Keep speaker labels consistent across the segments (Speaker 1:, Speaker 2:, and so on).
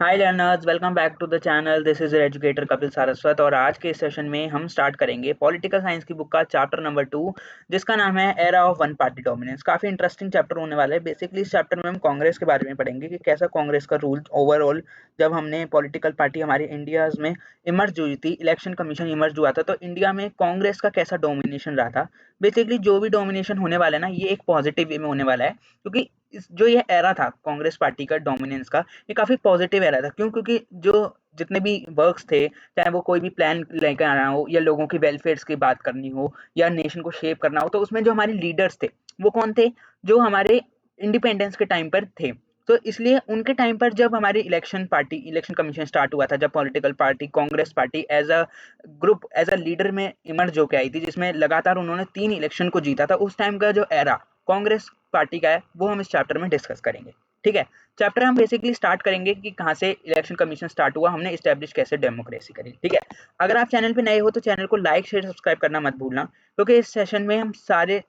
Speaker 1: Hi learners, welcome back to the channel. This is educator Kapil Saraswat और आज के इस सेशन में हम स्टार्ट करेंगे पॉलिटिकल साइंस की बुक का चैप्टर नंबर 2 जिसका नाम है era of one party dominance. काफी इंटरेस्टिंग चैप्टर होने वाला है। बेसिकली इस चैप्टर में हम कांग्रेस के बारे में पढ़ेंगे कि कैसा कांग्रेस का रूल ओवरऑल जब हमने पॉलिटिकल पार्टी हमारे इंडिया में इमर्ज हुई थी, इलेक्शन कमीशन इमर्ज हुआ था, तो इंडिया में कांग्रेस का कैसा डोमिनेशन रहा था। बेसिकली जो भी डोमिनेशन होने वाला है ना, ये एक पॉजिटिव वे में होने वाला है, क्योंकि जो ये एरा था कांग्रेस पार्टी का डोमिनेंस का, ये काफ़ी पॉजिटिव एरा था। क्यों? क्योंकि जो जितने भी वर्क्स थे, चाहे वो कोई भी प्लान लेकर आना हो या लोगों की वेलफेयर्स की बात करनी हो या नेशन को शेप करना हो, तो उसमें जो हमारे लीडर्स थे वो कौन थे? जो हमारे इंडिपेंडेंस के टाइम पर थे। तो इसलिए उनके टाइम पर जब हमारी इलेक्शन कमीशन स्टार्ट हुआ था, जब political party Congress party as a group as a leader में इमर्ज होकर आई थी, जिसमें लगातार उन्होंने 3 इलेक्शन को जीता था, उस टाइम का जो एरा कांग्रेस पार्टी का है वो हम इस चैप्टर में डिस्कस करेंगे। ठीक है, चैप्टर हम बेसिकली स्टार्ट करेंगे कि कहाँ से इलेक्शन कमीशन स्टार्ट हुआ, हमने इस्टेब्लिश कैसे डेमोक्रेसी करी। ठीक है, अगर आप चैनल पे नए हो तो चैनल को लाइक शेयर सब्सक्राइब करना मत भूलना, क्योंकि इस सेशन में हम सारे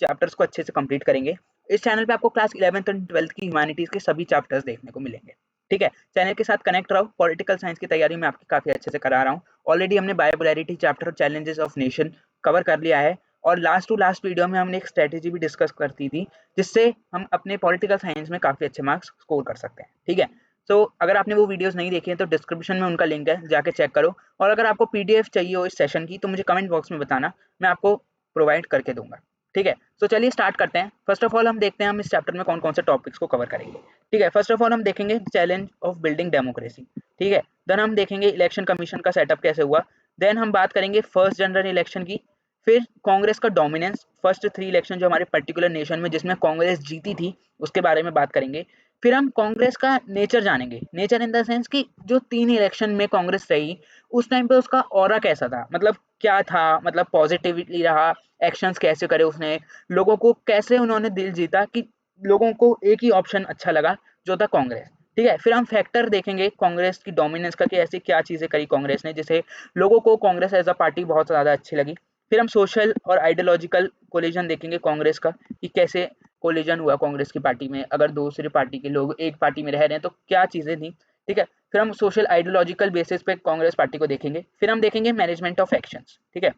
Speaker 1: चैप्टर्स को अच्छे से कंप्लीट करेंगे। इस चैनल पे आपको क्लास 11th एंड 12th की ह्यूमैनिटीज के सभी चैप्टर्स देखने को मिलेंगे। ठीक है, चैनल के साथ कनेक्ट रहो। पॉलिटिकल साइंस की तैयारी मैं आपकी काफी अच्छे से करा रहा हूँ। ऑलरेडी हमने बायोपोलैरिटी चैप्टर और चैलेंजेस ऑफ नेशन कवर कर लिया है, और लास्ट टू लास्ट वीडियो में हमने एक स्ट्रेटेजी भी डिस्कस करती थी, जिससे हम अपने पॉलिटिकल साइंस में काफी अच्छे मार्क्स स्कोर कर सकते हैं। ठीक है, तो अगर आपने वो वीडियोस नहीं देखे हैं तो डिस्क्रिप्शन में उनका लिंक है, जाके चेक करो। और अगर आपको पीडीएफ चाहिए हो इस सेशन की तो मुझे कमेंट बॉक्स में बताना, मैं आपको प्रोवाइड करके दूंगा। ठीक है, तो चलिए स्टार्ट करते हैं। फर्स्ट ऑफ ऑल हम देखते हैं हम इस चैप्टर में कौन कौन से टॉपिक्स को कवर करेंगे। ठीक है, फर्स्ट ऑफ ऑल हम देखेंगे चैलेंज ऑफ बिल्डिंग डेमोक्रेसी। ठीक है, देन हम देखेंगे इलेक्शन कमीशन का सेटअप कैसे हुआ। देन हम बात करेंगे फर्स्ट जनरल इलेक्शन की। फिर कांग्रेस का डोमिनेंस, फर्स्ट 3 इलेक्शन जो हमारे पर्टिकुलर नेशन में जिसमें कांग्रेस जीती थी, उसके बारे में बात करेंगे। फिर हम कांग्रेस का नेचर जानेंगे, नेचर इन द सेंस कि जो 3 इलेक्शन में कांग्रेस रही उस टाइम पे उसका ऑरा कैसा था, मतलब क्या था, मतलब पॉजिटिवली रहा, एक्शंस कैसे करे उसने, लोगों को कैसे उन्होंने दिल जीता, कि लोगों को एक ही ऑप्शन अच्छा लगा जो था कांग्रेस। ठीक है, फिर हम फैक्टर देखेंगे कांग्रेस की डोमिनेंस का, कि ऐसी क्या चीजें करी कांग्रेस ने जिसे लोगों को कांग्रेस एज अ पार्टी बहुत ज्यादा अच्छी लगी। फिर हम सोशल और आइडियोलॉजिकल कोलिजन देखेंगे कांग्रेस का, कि कैसे कोलिजन हुआ कांग्रेस की पार्टी में, अगर दूसरी पार्टी के लोग एक पार्टी में रह रहे हैं तो क्या चीजें थी। ठीक है, फिर हम सोशल आइडियोलॉजिकल बेसिस पे कांग्रेस पार्टी को देखेंगे। फिर हम देखेंगे मैनेजमेंट ऑफ एक्शंस। ठीक है,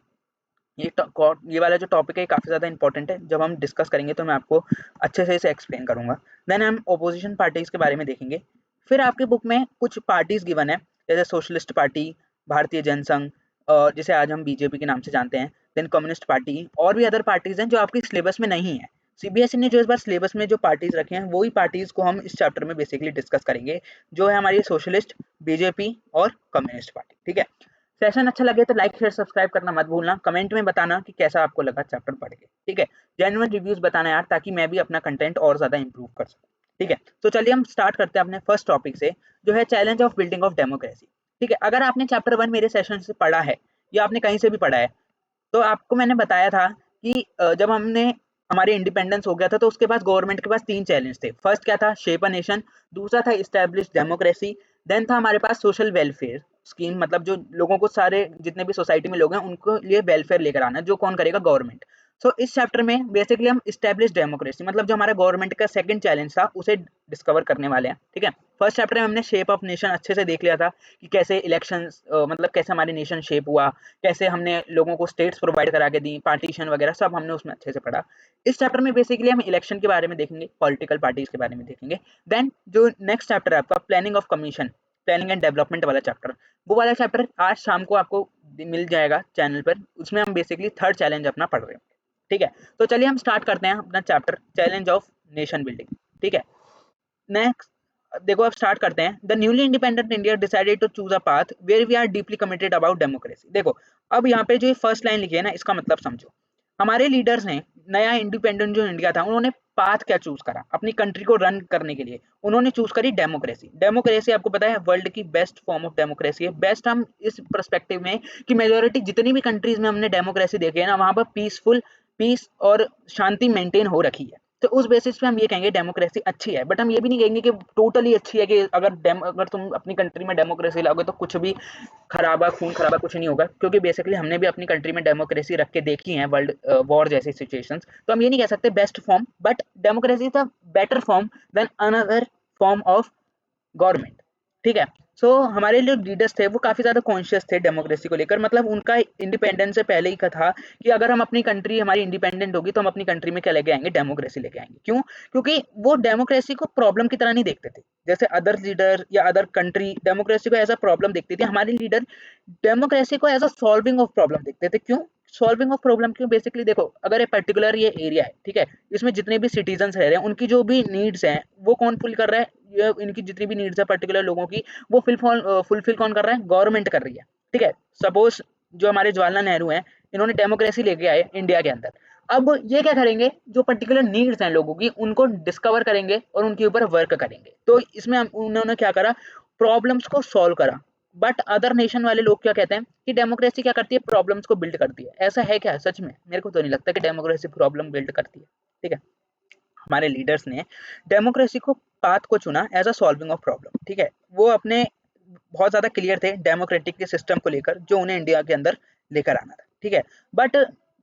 Speaker 1: ये वाला जो टॉपिक है काफी ज्यादा इंपॉर्टेंट है, जब हम डिस्कस करेंगे तो मैं आपको अच्छे से इसे एक्सप्लेन करूंगा। देन हम ओपोजिशन पार्टीज के बारे में देखेंगे। फिर आपकी बुक में कुछ पार्टीज गिवन है, जैसे सोशलिस्ट पार्टी, भारतीय जनसंघ, जिसे आज हम बीजेपी के नाम से जानते हैं, देन कम्युनिस्ट पार्टी, और भी अदर पार्टीज हैं जो आपकी सिलेबस में नहीं है। सीबीएसई ने जो इस बार सिलेबस में जो पार्टीज रखे हैं वही पार्टीज को हम इस चैप्टर में बेसिकली डिस्कस करेंगे, जो है हमारी सोशलिस्ट, बीजेपी और कम्युनिस्ट पार्टी। ठीक है, सेशन अच्छा लगे तो लाइक शेयर सब्सक्राइब करना मत भूलना। कमेंट में बताना कि कैसा आपको लगा चैप्टर पढ़ के। ठीक है, जेन्युइन रिव्यूज बताना यार, ताकि मैं भी अपना कंटेंट और ज्यादा इंप्रूव कर सकूं। ठीक है, तो चलिए हम स्टार्ट करते हैं अपने फर्स्ट टॉपिक से, जो है challenge of building of democracy. ठीक है, अगर आपने चैप्टर 1 मेरे सेशन से पढ़ा है या आपने कहीं से भी पढ़ा है, तो आपको मैंने बताया था कि जब हमने हमारे इंडिपेंडेंस हो गया था तो उसके पास गवर्नमेंट के पास 3 चैलेंज थे। फर्स्ट क्या था? Shape a nation. दूसरा था इस्टेब्लिश डेमोक्रेसी। देन था हमारे पास सोशल वेलफेयर स्कीम, मतलब जो लोगों को, सारे जितने भी सोसाइटी में लोग हैं उनको लिए वेलफेयर लेकर आना, जो कौन करेगा? गवर्नमेंट। सो इस चैप्टर में बेसिकली हम इस्टेब्लिश डेमोक्रेसी, मतलब जो हमारा गवर्नमेंट का सेकंड चैलेंज था, उसे डिस्कवर करने वाले हैं। ठीक है, फर्स्ट चैप्टर में हमने शेप ऑफ नेशन अच्छे से देख लिया था, कि कैसे इलेक्शंस, मतलब कैसे हमारे नेशन शेप हुआ, कैसे हमने लोगों को स्टेट्स प्रोवाइड करा के दी, पार्टीशन वगैरह सब हमने उसमें अच्छे से पढ़ा। इस चैप्टर में बेसिकली हम इलेक्शन के बारे में देखेंगे, पॉलिटिकल पार्टीज के बारे में देखेंगे। देन जो नेक्स्ट चैप्टर है आपका planning of commission, planning and development वाला चैप्टर, वो वाला चैप्टर आज शाम को आपको मिल जाएगा चैनल पर। उसमें हम बेसिकली थर्ड चैलेंज अपना पढ़ रहे हैं। ठीक है, तो चलिए हम स्टार्ट करते हैं अपना chapter challenge of nation building. ठीक है, नेक्स्ट देखो, अब स्टार्ट करते हैं। The newly independent India decided to choose a path where we are deeply committed about democracy. देखो, अब यहाँ पे जो फर्स्ट लाइन लिखी है ना, इसका मतलब समझो। हमारे लीडर्स ने, नया इंडिपेंडेंट जो इंडिया था, उन्होंने पाथ क्या चूज करा अपनी कंट्री को रन करने के लिए? उन्होंने चूज करी डेमोक्रेसी। डेमोक्रेसी आपको पता है वर्ल्ड की बेस्ट फॉर्म ऑफ डेमोक्रेसी है। बेस्ट हम इस परस्पेक्टिव में कि मेजोरिटी जितनी भी कंट्रीज में हमने डेमोक्रेसी देखी है ना, वहां पर पीस और शांति मेंटेन हो रखी है। तो उस बेसिस पे हम ये कहेंगे डेमोक्रेसी अच्छी है, बट हम ये भी नहीं कहेंगे कि टोटली अच्छी है, कि अगर तुम अपनी कंट्री में डेमोक्रेसी लाओगे तो कुछ भी खराबा खून खराबा कुछ नहीं होगा, क्योंकि बेसिकली हमने भी अपनी कंट्री में डेमोक्रेसी रख के देखी है वर्ल्ड वॉर जैसी सिचुएशंस। तो हम ये नहीं कह सकते best form, but democracy is a better form than another form of government. ठीक है। सो हमारे जो लीडर्स थे वो काफ़ी ज़्यादा कॉन्शियस थे डेमोक्रेसी को लेकर, मतलब उनका इंडिपेंडेंस से पहले ही का था कि अगर हम अपनी कंट्री हमारी इंडिपेंडेंट होगी तो हम अपनी कंट्री में क्या लेके आएंगे, डेमोक्रेसी लेके आएंगे। क्यों? क्योंकि वो डेमोक्रेसी को प्रॉब्लम की तरह नहीं देखते थे जैसे अदर लीडर या अदर कंट्री डेमोक्रेसी को एज अ प्रॉब्लम देखती थी। हमारे लीडर डेमोक्रेसी को as a solving of problem देखते थे। क्यों सॉल्विंग ऑफ प्रॉब्लम? क्यों? बेसिकली देखो, अगर एक पर्टिकुलर ये एरिया है, ठीक है, इसमें जितने भी सिटीजन्स रह रहे हैं उनकी जो भी नीड्स हैं वो कौन फुल कर रहा है? ये इनकी जितनी भी नीड्स है पर्टिकुलर लोगों की, वो फुलफिल कौन कर रहा है? गवर्नमेंट कर रही है। ठीक है। सपोज जो हमारे जवाहरलाल नेहरू हैं, इन्होंने डेमोक्रेसी लेके आए इंडिया के अंदर। अब ये क्या करेंगे, जो पर्टिकुलर नीड्स हैं लोगों की उनको डिस्कवर करेंगे और उनके ऊपर वर्क करेंगे। तो इसमें उन्होंने क्या करा, प्रॉब्लम्स को सॉल्व करा। बट अदर नेशन वाले लोग क्या कहते हैं कि डेमोक्रेसी क्या करती है, प्रॉब्लम्स को बिल्ड करती है। ऐसा है क्या सच में? मेरे को तो नहीं लगता कि डेमोक्रेसी प्रॉब्लम बिल्ड करती है। ठीक है। हमारे लीडर्स ने डेमोक्रेसी को पाथ को चुना as a solving of problem. ठीक है। वो अपने बहुत ज्यादा क्लियर थे डेमोक्रेटिक के सिस्टम को लेकर जो उन्हें इंडिया के अंदर लेकर आना था। ठीक है। बट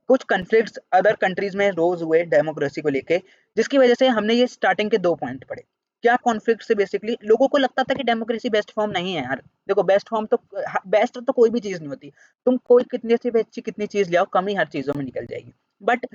Speaker 1: कुछ कन्फ्लिक्ट्स अदर कंट्रीज में रोज हुए डेमोक्रेसी को लेके, जिसकी वजह से हमने ये स्टार्टिंग के 2 पॉइंट पढ़े। क्या कॉन्फ्लिक्ट से? बेसिकली लोगों को लगता था कि डेमोक्रेसी बेस्ट फॉर्म नहीं है यार। देखो, बेस्ट फॉर्म तो बेस्ट तो कोई भी चीज नहीं होती। तुम कोई कितनी अच्छी अच्छी कितनी चीज ले आओ, कमी हर चीजों में निकल जाएगी। बट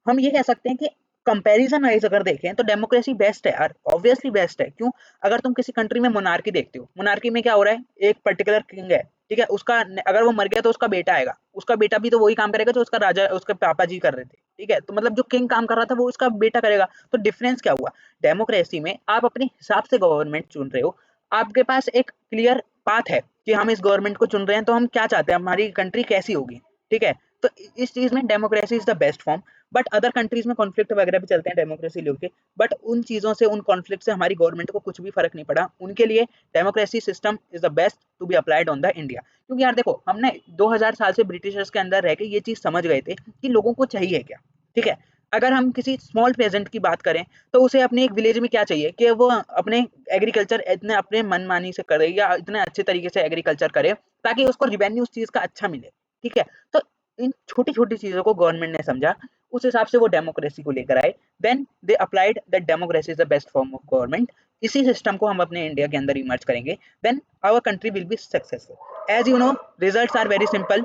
Speaker 1: हम ये कह सकते हैं कि कंपैरिजन वाइज अगर देखें तो डेमोक्रेसी बेस्ट है यार, ऑब्वियसली बेस्ट है। क्यों? अगर तुम किसी कंट्री में मोनार्की देखते हो, मोनार्की में क्या हो रहा है, एक पर्टिकुलर किंग है, ठीक है, उसका अगर वो मर गया तो उसका बेटा आएगा, उसका बेटा भी तो वही काम करेगा जो उसका राजा उसके पापा जी कर रहे थे। ठीक है। तो मतलब जो किंग काम कर रहा था वो उसका बेटा करेगा। तो डिफरेंस क्या हुआ? डेमोक्रेसी में आप अपने हिसाब से गवर्नमेंट चुन रहे हो, आपके पास एक क्लियर पाथ है कि हम इस गवर्नमेंट को चुन रहे हैं तो हम क्या चाहते हैं, हमारी कंट्री कैसी होगी। ठीक है। तो इस चीज में democracy is the best form. But other countries में कॉन्फ्लिक्ट वगैरह भी चलते हैं डेमोक्रेसी लेके, बट उन चीजों से, उन कॉन्फ्लिक्ट से हमारी गवर्नमेंट को कुछ भी फर्क नहीं पड़ा। उनके लिए democracy system is the best to be applied on the India. क्योंकि यार देखो, हमने 2000 साल से ब्रिटिशर्स के अंदर रह के ये चीज समझ गए थे कि लोगों को चाहिए क्या। ठीक है। अगर हम किसी स्मॉल पेजेंट की बात करें तो उसे अपने एक विलेज में क्या चाहिए कि वो अपने एग्रीकल्चर इतने अपने मनमानी से करे या इतने अच्छे तरीके से एग्रीकल्चर करे ताकि उसको रिवेन्यू उस चीज का अच्छा मिले। ठीक है। तो इन छोटी छोटी चीजों को गवर्नमेंट ने समझा, उस हिसाब से वो डेमोक्रेसी को लेकर आए। Then they applied that democracy is the best form of government. इसी सिस्टम को हम अपने इंडिया के अंदर इमर्ज करेंगे, then our country will be successful. As you know, results are very simple.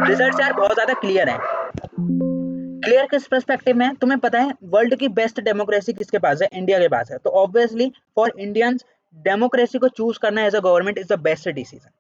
Speaker 1: Results यार बहुत ज्यादा क्लियर है। क्लियर किस पर्सपेक्टिव में? तुम्हें पता है वर्ल्ड की बेस्ट डेमोक्रेसी किसके पास है? इंडिया के पास है। तो ऑब्वियसली फॉर इंडियंस, डेमोक्रेसी को चूज करना as a government is the best decision.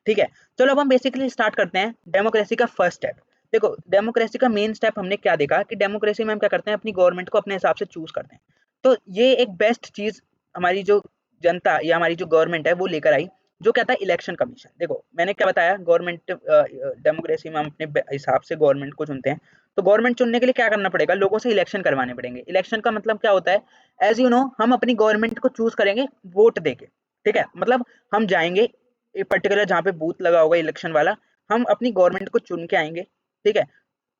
Speaker 1: ठीक है। चलो अब हम बेसिकली स्टार्ट करते हैं डेमोक्रेसी का फर्स्ट स्टेप। देखो, डेमोक्रेसी का मेन स्टेप हमने क्या देखा कि डेमोक्रेसी में हम क्या करते हैं, अपनी गवर्नमेंट को अपने हिसाब से चूज करते हैं। तो ये एक बेस्ट चीज हमारी जो जनता या हमारी जो गवर्नमेंट है वो लेकर आई, जो कहता है इलेक्शन कमीशन। देखो, मैंने क्या बताया, गवर्नमेंट डेमोक्रेसी में हम अपने हिसाब से गवर्नमेंट को चुनते हैं। तो गवर्नमेंट चुनने के लिए क्या करना पड़ेगा, लोगों से इलेक्शन करवाने पड़ेंगे। इलेक्शन का मतलब क्या होता है? एज यू नो, हम अपनी गवर्नमेंट को चूज करेंगे वोट देके। ठीक है। मतलब हम जाएंगे एक पर्टिकुलर जहाँ पे बूथ लगा होगा इलेक्शन वाला, हम अपनी गवर्नमेंट को चुन के आएंगे। ठीक है।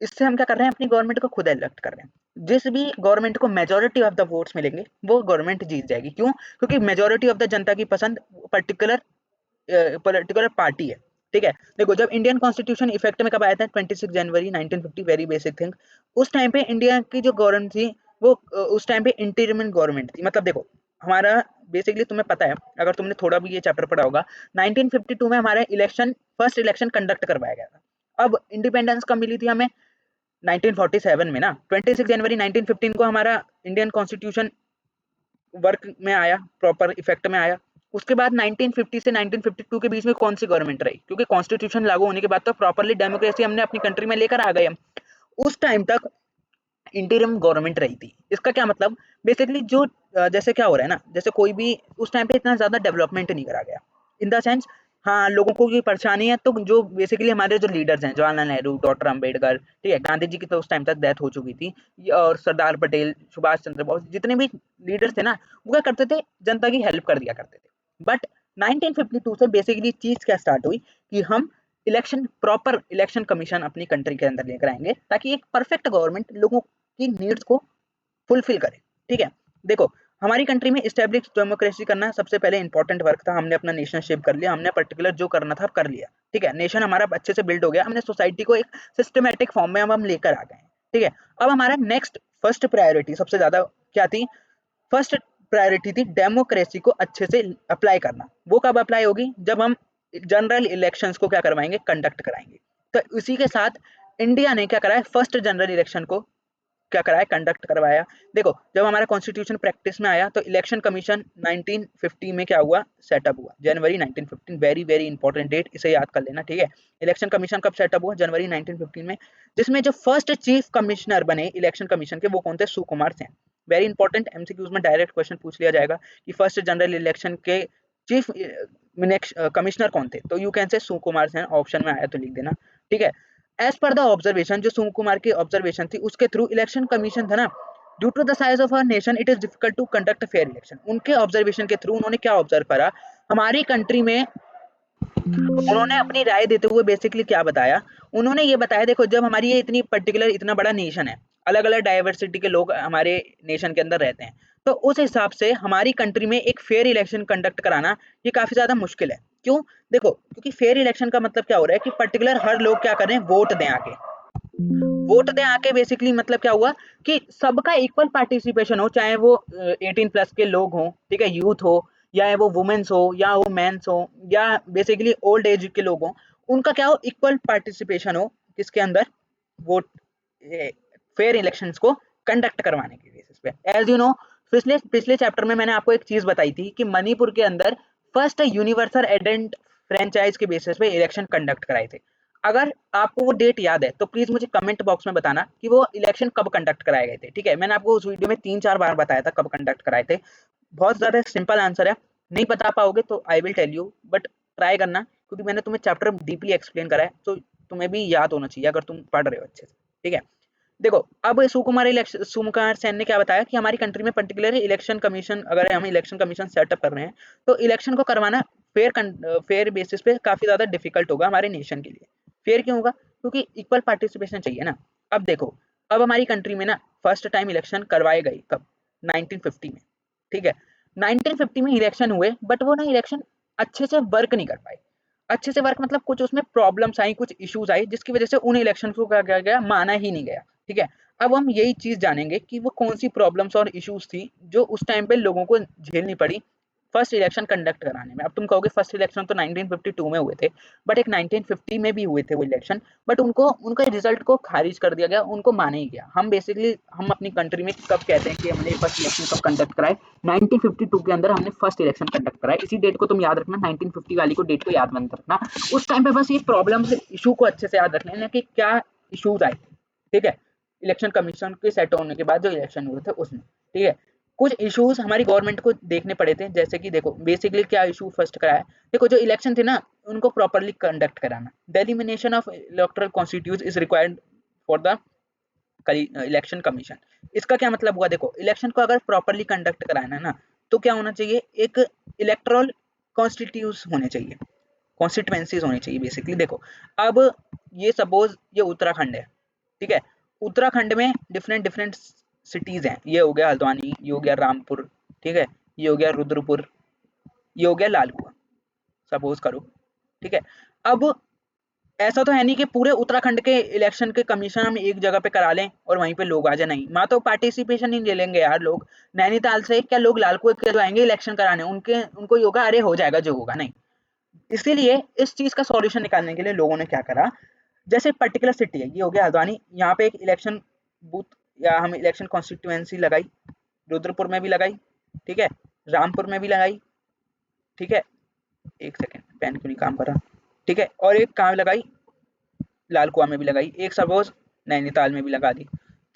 Speaker 1: इससे हम क्या कर रहे हैं, अपनी गवर्नमेंट को खुद इलेक्ट कर रहे हैं। जिस भी गवर्नमेंट को मेजोरिटी ऑफ द वोट्स मिलेंगे वो गवर्नमेंट जीत जाएगी। क्यों? क्योंकि मेजोरिटी ऑफ द जनता की पसंद पर्टिकुलर पर्टिकुलर पार्टी है। ठीक है। देखो, जब इंडियन कॉन्स्टिट्यूशन इफेक्ट में कब आया था, 26 जनवरी 1950, वेरी बेसिक थिंग। उस टाइम पे इंडिया की जो गवर्नमेंट थी वो उस टाइम पे इंटीरियम गवर्नमेंट थी। मतलब देखो, हमारा बेसिकली तुम्हें पता है, अगर तुमने थोड़ा भी ये चैप्टर पढ़ा होगा, 1952 में हमारा इलेक्शन, फर्स्ट इलेक्शन कंडक्ट करवाया गया था। अब इंडिपेंडेंस कब मिली थी हमें? 1947 में ना। 26 जनवरी 1915 को हमारा इंडियन कॉन्स्टिट्यूशन वर्क में आया, प्रॉपर इफेक्ट में आया। उसके बाद 1950 से 1952 के बीच में कौन सी गवर्नमेंट रही? क्योंकि कॉन्स्टिट्यूशन लागू होने के बाद तो प्रॉपरली डेमोक्रेसी हमने अपनी कंट्री में लेकर आ गए हम। उस टाइम तक इंटीरियम गवर्नमेंट रही थी। इसका क्या मतलब? बेसिकली जो जैसे क्या हो रहा है ना, जैसे कोई भी उस टाइम पे इतना ज्यादा डेवलपमेंट नहीं करा गया इन द सेंस। हाँ, लोगों को ये परेशानी है, तो जो बेसिकली हमारे जो लीडर्स हैं, जवाहरलाल नेहरू, डॉक्टर अंबेडकर, ठीक है, गांधी जी की तो उस टाइम तक डेथ हो चुकी थी, और सरदार पटेल, सुभाष चंद्र बोस, जितने भी लीडर्स थे ना, वो क्या करते थे, जनता की हेल्प कर दिया करते थे। बट 1952 से बेसिकली चीज क्या स्टार्ट हुई कि हम इलेक्शन, प्रॉपर इलेक्शन कमीशन अपनी कंट्री के अंदर लेकर आएंगे ताकि एक परफेक्ट गवर्नमेंट लोगों की नीड्स को फुलफिल करे। ठीक है। देखो, हमारी कंट्री में स्टैब्लिश डेमोक्रेसी करना सबसे पहले इंपॉर्टेंट वर्क था। हमने अपना नेशन शेप कर लिया, हमने पर्टिकुलर जो करना था कर लिया। ठीक है। नेशन हमारा अच्छे से बिल्ड हो गया, हमने सोसाइटी को एक सिस्टमेटिक फॉर्म में हम लेकर आ गए। ठीक है। अब हमारा नेक्स्ट फर्स्ट प्रायोरिटी सबसे ज्यादा क्या थी? फर्स्ट प्रायोरिटी थी डेमोक्रेसी को अच्छे से अप्लाई करना। वो कब अप्लाई होगी? जब हम जनरल इलेक्शंस को क्या करवाएंगे, कंडक्ट कराएंगे। तो इसी के साथ इंडिया ने क्या कराया, फर्स्ट जनरल इलेक्शन को क्या कराया, कंडक्ट करवाया। देखो जब हमारा कॉन्स्टिट्यूशन प्रैक्टिस में आया तो इलेक्शन कमीशन 1950 में क्या हुआ, सेटअप हुआ, जनवरी 1915, वेरी वेरी इंपॉर्टेंट डेट, इसे याद कर लेना, ठीक है। इलेक्शन कमीशन कब सेटअप हुआ, जनवरी 1915 में, जिसमें जो फर्स्ट चीफ कमिश्नर बने इलेक्शन कमीशन के वो कौन थे, Sukumar Sen. Very important, MCQs में डायरेक्ट क्वेश्चन पूछ लिया जाएगा कि फर्स्ट जनरल इलेक्शन के चीफ कमिश्नर कौन थे, तो you can say Sukumar Sen, option में आया तो लिख देना, ठीक है। एज पर द ऑब्जर्वेशन, जो सुकुमार की ऑब्जर्वेशन थी उसके थ्रू इलेक्शन कमीशन था ना, due to the size of our nation it is difficult to conduct fair election. उनके ऑब्जर्वेशन के थ्रू उन्होंने क्या ऑब्जर्व करा, हमारी कंट्री में, उन्होंने अपनी राय देते हुए बेसिकली क्या बताया, उन्होंने ये बताया, देखो जब हमारी ये इतनी पर्टिकुलर इतना बड़ा नेशन है, अलग अलग डाइवर्सिटी के लोग हमारे नेशन के अंदर रहते हैं, तो उस हिसाब से हमारी कंट्री में एक फेयर इलेक्शन कंडक्ट कराना ये काफी ज्यादा मुश्किल है। क्यों? देखो क्योंकि फेयर इलेक्शन का मतलब क्या हो रहा है कि पर्टिकुलर हर लोग क्या करें, वोट दें आके, वोट दें आके, बेसिकली मतलब क्या हुआ कि सबका इक्वल पार्टिसिपेशन हो, चाहे वो 18+ के लोग हों, ठीक है, यूथ हो, या वो वुमेन्स हो, या वो मेंस हो, या बेसिकली ओल्ड एज के लोग हों, उनका क्या हो, इक्वल पार्टिसिपेशन हो किसके अंदर, वोट फेयर इलेक्शंस को कंडक्ट करवाने के बेसिस पे। एज यू नो, पिछले पिछले चैप्टर में मैंने आपको एक चीज बताई थी कि मणिपुर के अंदर फर्स्ट यूनिवर्सल एडेंट फ्रेंचाइज के बेसिस पे इलेक्शन कंडक्ट कराए थे। अगर आपको वो डेट याद है तो प्लीज मुझे कमेंट बॉक्स में बताना कि वो इलेक्शन कब कंडक्ट कराए गए थे, ठीक है। मैंने आपको उस वीडियो में 3-4 बार बताया था कब कंडक्ट कराए थे। बहुत ज्यादा सिंपल आंसर है, नहीं बता पाओगे तो I will tell you, but try करना, क्योंकि मैंने तुम्हें चैप्टर डीपली एक्सप्लेन करा है, तो तुम्हें भी याद होना चाहिए अगर तुम पढ़ रहे हो अच्छे से, ठीक है। देखो अब सुकुमार सेन ने क्या बताया कि हमारी कंट्री में पर्टिकुलर इलेक्शन कमीशन, अगर हम इलेक्शन कमीशन सेटअप कर रहे हैं तो इलेक्शन को करवाना फेयर बेसिस पे काफी ज्यादा डिफिकल्ट होगा हमारे नेशन के लिए। फेयर क्यों होगा? क्योंकि इक्वल पार्टिसिपेशन चाहिए ना। अब देखो, अब हमारी कंट्री में ना फर्स्ट टाइम इलेक्शन करवाए गए कब, 1950 में, ठीक है। 1950 में इलेक्शन हुए, बट वो ना इलेक्शन अच्छे से वर्क नहीं कर पाए। अच्छे से वर्क मतलब कुछ उसमें प्रॉब्लम्स आई, कुछ इश्यूज आई, जिसकी वजह से उन इलेक्शन को क्या किया गया, माना ही नहीं गया, ठीक है। अब हम यही चीज जानेंगे कि वो कौन सी प्रॉब्लम्स और इश्यूज थी जो उस टाइम पे लोगों को झेलनी पड़ी फर्स्ट इलेक्शन कंडक्ट कराने में। अब तुम कहोगे फर्स्ट इलेक्शन तो 1952 में हुए थे, बट एक 1950 में भी हुए थे वो इलेक्शन, बट उनको उनके रिजल्ट को खारिज कर दिया गया, उनको माना ही गया। हम बेसिकली हम अपनी कंट्री में कब कहते हैं कि हमने फर्स्ट इलेक्शन कब कंडक्ट कराए, 1952 के अंदर हमने फर्स्ट इलेक्शन कंडक्ट कराया। इसी डेट को तुम याद रखना, 1950 वाली को डेट को याद मत रखना। उस टाइम पे बस ये प्रॉब्लम इशू को अच्छे से याद रख लेना कि क्या इशूज आए, ठीक है, इलेक्शन कमीशन के सेट होने के बाद जो इलेक्शन हुए थे उसमें, ठीक है। कुछ इश्यूज हमारी गवर्नमेंट को देखने पड़े थे, जैसे कि देखो बेसिकली क्या इशू फर्स्ट कराया, देखो जो इलेक्शन थे ना उनको प्रॉपर्ली कंडक्ट कराना। The elimination of electoral constitute is required for the election commission. इसका क्या मतलब हुआ, देखो इलेक्शन को अगर प्रॉपर्ली कंडक्ट कराना है ना, तो क्या होना चाहिए, एक इलेक्टोरल कॉन्स्टिट्यूट होने चाहिए, कॉन्स्टिट्यूएंसीज होनी चाहिए बेसिकली। देखो अब ये सपोज ये उत्तराखंड है, ठीक है, उत्तराखंड में डिफरेंट डिफरेंट सिटीज हैं, ये हो गया हल्द्वानी, ये हो गया रामपुर, ठीक है, ये हो गया रुद्रपुर, ये हो गया लालकुआं, सपोज करो, ठीक है। अब ऐसा तो है नहीं कि पूरे उत्तराखंड के इलेक्शन के कमीशन हम एक जगह पे करा लें और वहीं पे लोग आ जाए, नहीं, वहां तो पार्टिसिपेशन ही ले लेंगे यार लोग। नैनीताल से क्या लोग लालकुआं के जो आएंगे इलेक्शन कराने, उनके उनको ही होगा, अरे हो जाएगा जो होगा, नहीं। इसीलिए इस चीज का सॉल्यूशन निकालने के लिए लोगों ने क्या करा, जैसे पर्टिकुलर सिटी है, ये हो गया हल्द्वानी, यहाँ पे एक इलेक्शन बूथ या हम इलेक्शन कॉन्स्टिट्यूएंसी लगाई, रुद्रपुर में भी लगाई, ठीक है, रामपुर में भी लगाई, ठीक है, एक सेकेंड पेन क्यों नहीं काम कर रहा, ठीक है, और एक कहाँ लगाई, लालकुआं में भी लगाई, एक सपोज नैनीताल में भी लगा दी।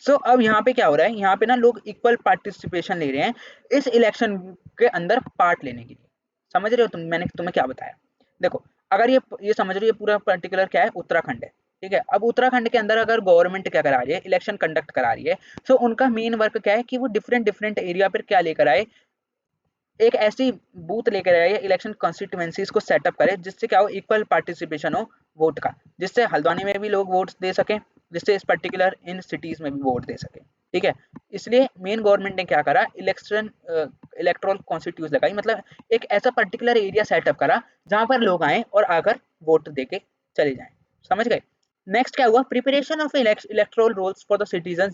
Speaker 1: सो अब यहाँ पे क्या हो रहा है, यहाँ पे ना लोग इक्वल पार्टिसिपेशन ले रहे हैं इस इलेक्शन के अंदर पार्ट लेने के लिए। समझ रहे हो तुम, मैंने तुम्हें क्या बताया? देखो अगर ये समझ रहे हो, ये पूरा पर्टिकुलर क्या है, उत्तराखंड है, ठीक है। अब उत्तराखंड के अंदर अगर गवर्नमेंट क्या करा रही है, इलेक्शन कंडक्ट करा रही है, सो उनका मेन वर्क क्या है कि वो डिफरेंट डिफरेंट एरिया पर क्या लेकर आए, एक ऐसी बूथ लेकर आए, इलेक्शन कॉन्स्टिट्यूएंसीज को सेटअप करे जिससे क्या हो, इक्वल पार्टिसिपेशन हो वोट का, जिससे हल्द्वानी में भी लोग वोट दे सकें, जिससे इस पर्टिकुलर इन सिटीज में भी वोट दे सके, ठीक है। इसलिए मेन गवर्नमेंट ने क्या करा, इलेक्शन इलेक्ट्रल कॉन्स्टिट्यूट लगाई, मतलब एक ऐसा पर्टिकुलर एरिया सेटअप करा जहां पर लोग आए और आकर वोट दे के चले जाएं। समझ गए? नेक्स्ट क्या हुआ, preparation of electoral rolls for the citizen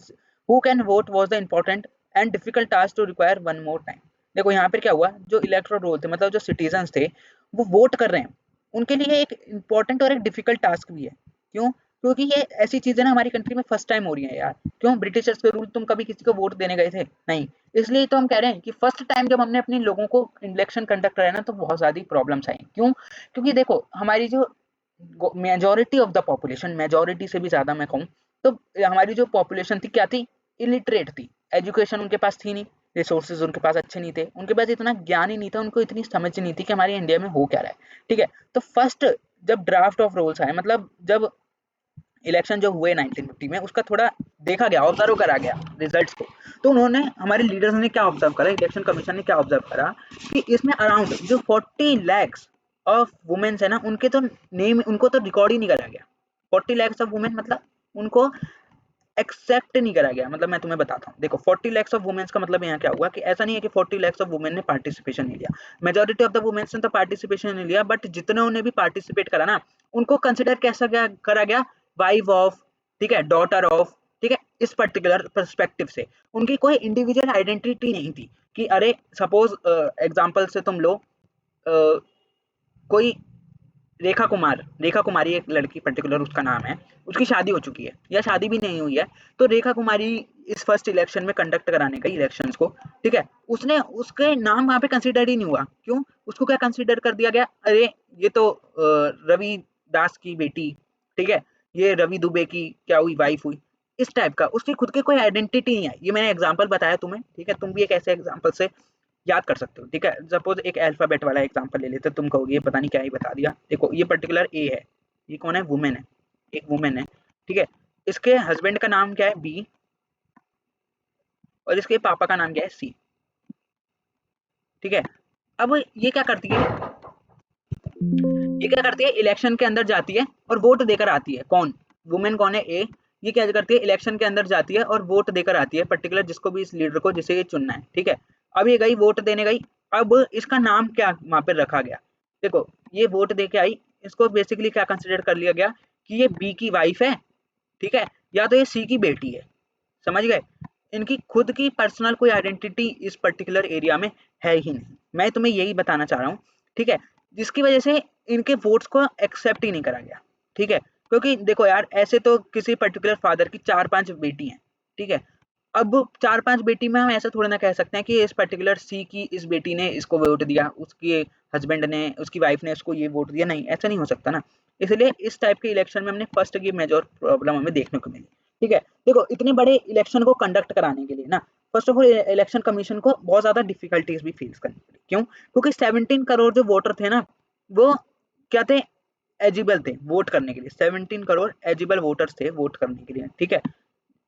Speaker 1: who can vote was the important and difficult task to require one more time. देखो यहाँ पर क्या हुआ, जो इलेक्टोरल रोल थे, मतलब जो सिटीजन्स थे वो वोट कर रहे हैं, उनके लिए एक इम्पोर्टेंट और एक डिफिकल्ट टास्क भी है। क्यों? क्योंकि ये ऐसी चीजें ना हमारी कंट्री में फर्स्ट टाइम हो रही है यार। क्यों? ब्रिटिशर्स के रूल तुम कभी किसी को वोट देने गए थे? नहीं। इसलिए तो हम कह रहे हैं कि फर्स्ट टाइम जब हमने अपने लोगों को इलेक्शन कंडक्ट कराया ना, तो बहुत ज्यादा प्रॉब्लम्स आई। क्यों? क्योंकि देखो हमारी जो majority of the population, majority से भी ज्यादा मैं कहूँ तो हमारी जो पॉपुलेशन थी क्या थी? इलिटरेट थी। एजुकेशन उनके पास थी नहीं, रिसोर्सेज उनके पास अच्छे नहीं थे, उनके पास इतना ज्ञान ही नहीं था, उनको इतनी समझ नहीं थी कि हमारे इंडिया में हो क्या रहा है। ठीक है, तो फर्स्ट जब ड्राफ्ट ऑफ रूल्स आए, मतलब जब इलेक्शन जो हुए 1950 में, उसका थोड़ा देखा गया, ऑब्जर्व करा गया रिजल्ट्स को, तो उन्होंने, हमारे लीडर्स ने क्या ऑब्जर्व करा, इलेक्शन कमीशन ने क्या ऑब्जर्व करा कि इसमें अराउंड जो 40 lakhs ऑफ वुमेन्स है ना, उनके तो नेम, उनको तो रिकॉर्ड ही नहीं करा गया। 40 lakhs ऑफ वुमेन मतलब उनको एक्सेप्ट नहीं करा गया। मतलब मैं तुम्हें बताता हूँ, देखो 40 lakhs ऑफ वुमेन्स का मतलब यहाँ क्या हुआ कि ऐसा नहीं है कि 40 lakhs ऑफ वुमेन ने पार्टिसिपेशन नहीं लिया, मेजोरिटी ऑफ द वुमेन्स ने तो पार्टिसिपेशन नहीं लिया, बट जितने ने भी पार्टिसिपेट करा ना, उनको कंसिडर कैसा गया, करा गया, वाइफ ऑफ, ठीक है, डॉटर ऑफ, ठीक है, इस पर्टिकुलर पर्सपेक्टिव से। उनकी कोई इंडिविजुअल आइडेंटिटी नहीं थी कि अरे सपोज एग्जाम्पल से तुम लो, कोई रेखा कुमार, रेखा कुमारी एक लड़की पर्टिकुलर उसका नाम है, उसकी शादी हो चुकी है या शादी भी नहीं हुई है, तो रेखा कुमारी इस फर्स्ट इलेक्शन में कंडक्ट कराने गई इलेक्शंस को, ठीक है, उसने, उसके नाम वहां पे कंसीडर ही नहीं हुआ। क्यों? उसको क्या कंसीडर कर दिया गया, अरे ये तो रवि दास की बेटी, ठीक है, ये रवि दुबे की क्या हुई, वाइफ हुई, इस टाइप का। उसकी खुद की कोई आइडेंटिटी नहीं है। ये मैंने एग्जाम्पल बताया तुम्हें, ठीक है, तुम भी एक ऐसे एग्जाम्पल से याद कर सकते हो। ठीक है, सपोज एक अल्फाबेट वाला एग्जांपल ले लेते, तुम कहोगे ये पता नहीं क्या ही बता दिया। देखो ये पर्टिकुलर ए है, ये कौन है, वुमेन है, एक वुमेन है, ठीक है, इसके हस्बैंड का नाम क्या है, बी, और इसके पापा का नाम क्या है, सी। ठीक है, अब ये क्या करती है, इलेक्शन के अंदर जाती है और वोट देकर आती है। कौन? वुमेन कौन है, ए। ये क्या करती है, इलेक्शन के अंदर जाती है और वोट देकर आती है पर्टिकुलर जिसको भी, इस लीडर को जिसे ये चुनना है। ठीक है, अब ये गई वोट देने गई, अब इसका नाम क्या वहां पर रखा गया, देखो ये वोट दे के आई, इसको बेसिकली क्या कंसिडर कर लिया गया कि ये बी की वाइफ है, ठीक है, या तो ये सी की बेटी है। समझ गए? इनकी खुद की पर्सनल कोई आइडेंटिटी इस पर्टिकुलर एरिया में है ही नहीं। मैं तुम्हें यही बताना चाह रहा हूँ, ठीक है, जिसकी वजह से इनके वोट्स को एक्सेप्ट ही नहीं करा गया। ठीक है, क्योंकि देखो यार, ऐसे तो किसी पर्टिकुलर फादर की 4-5 बेटी हैं, ठीक है, अब 4-5 बेटी में हम ऐसा थोड़ा ना कह सकते हैं कि इस पर्टिकुलर सी की इस बेटी ने इसको वोट दिया, उसके हस्बैंड ने, उसकी वाइफ ने इसको ये वोट दिया, नहीं, ऐसा नहीं हो सकता ना। इसलिए इस टाइप के इलेक्शन में हमने फर्स्ट की मेजर प्रॉब्लम हमें देखने को मिली। ठीक है, देखो इतने बड़े इलेक्शन को कंडक्ट कराने के लिए ना, first of all election commission को बहुत ज्यादा डिफिकल्टीज भी फेस करनी पड़ी। क्यों? क्योंकि 17 करोड़ जो वोटर थे ना, वो क्या थे, एजिबल थे वोट करने के लिए। 17 करोड़ एजिबल वोटर्स थे वोट करने के लिए। ठीक है,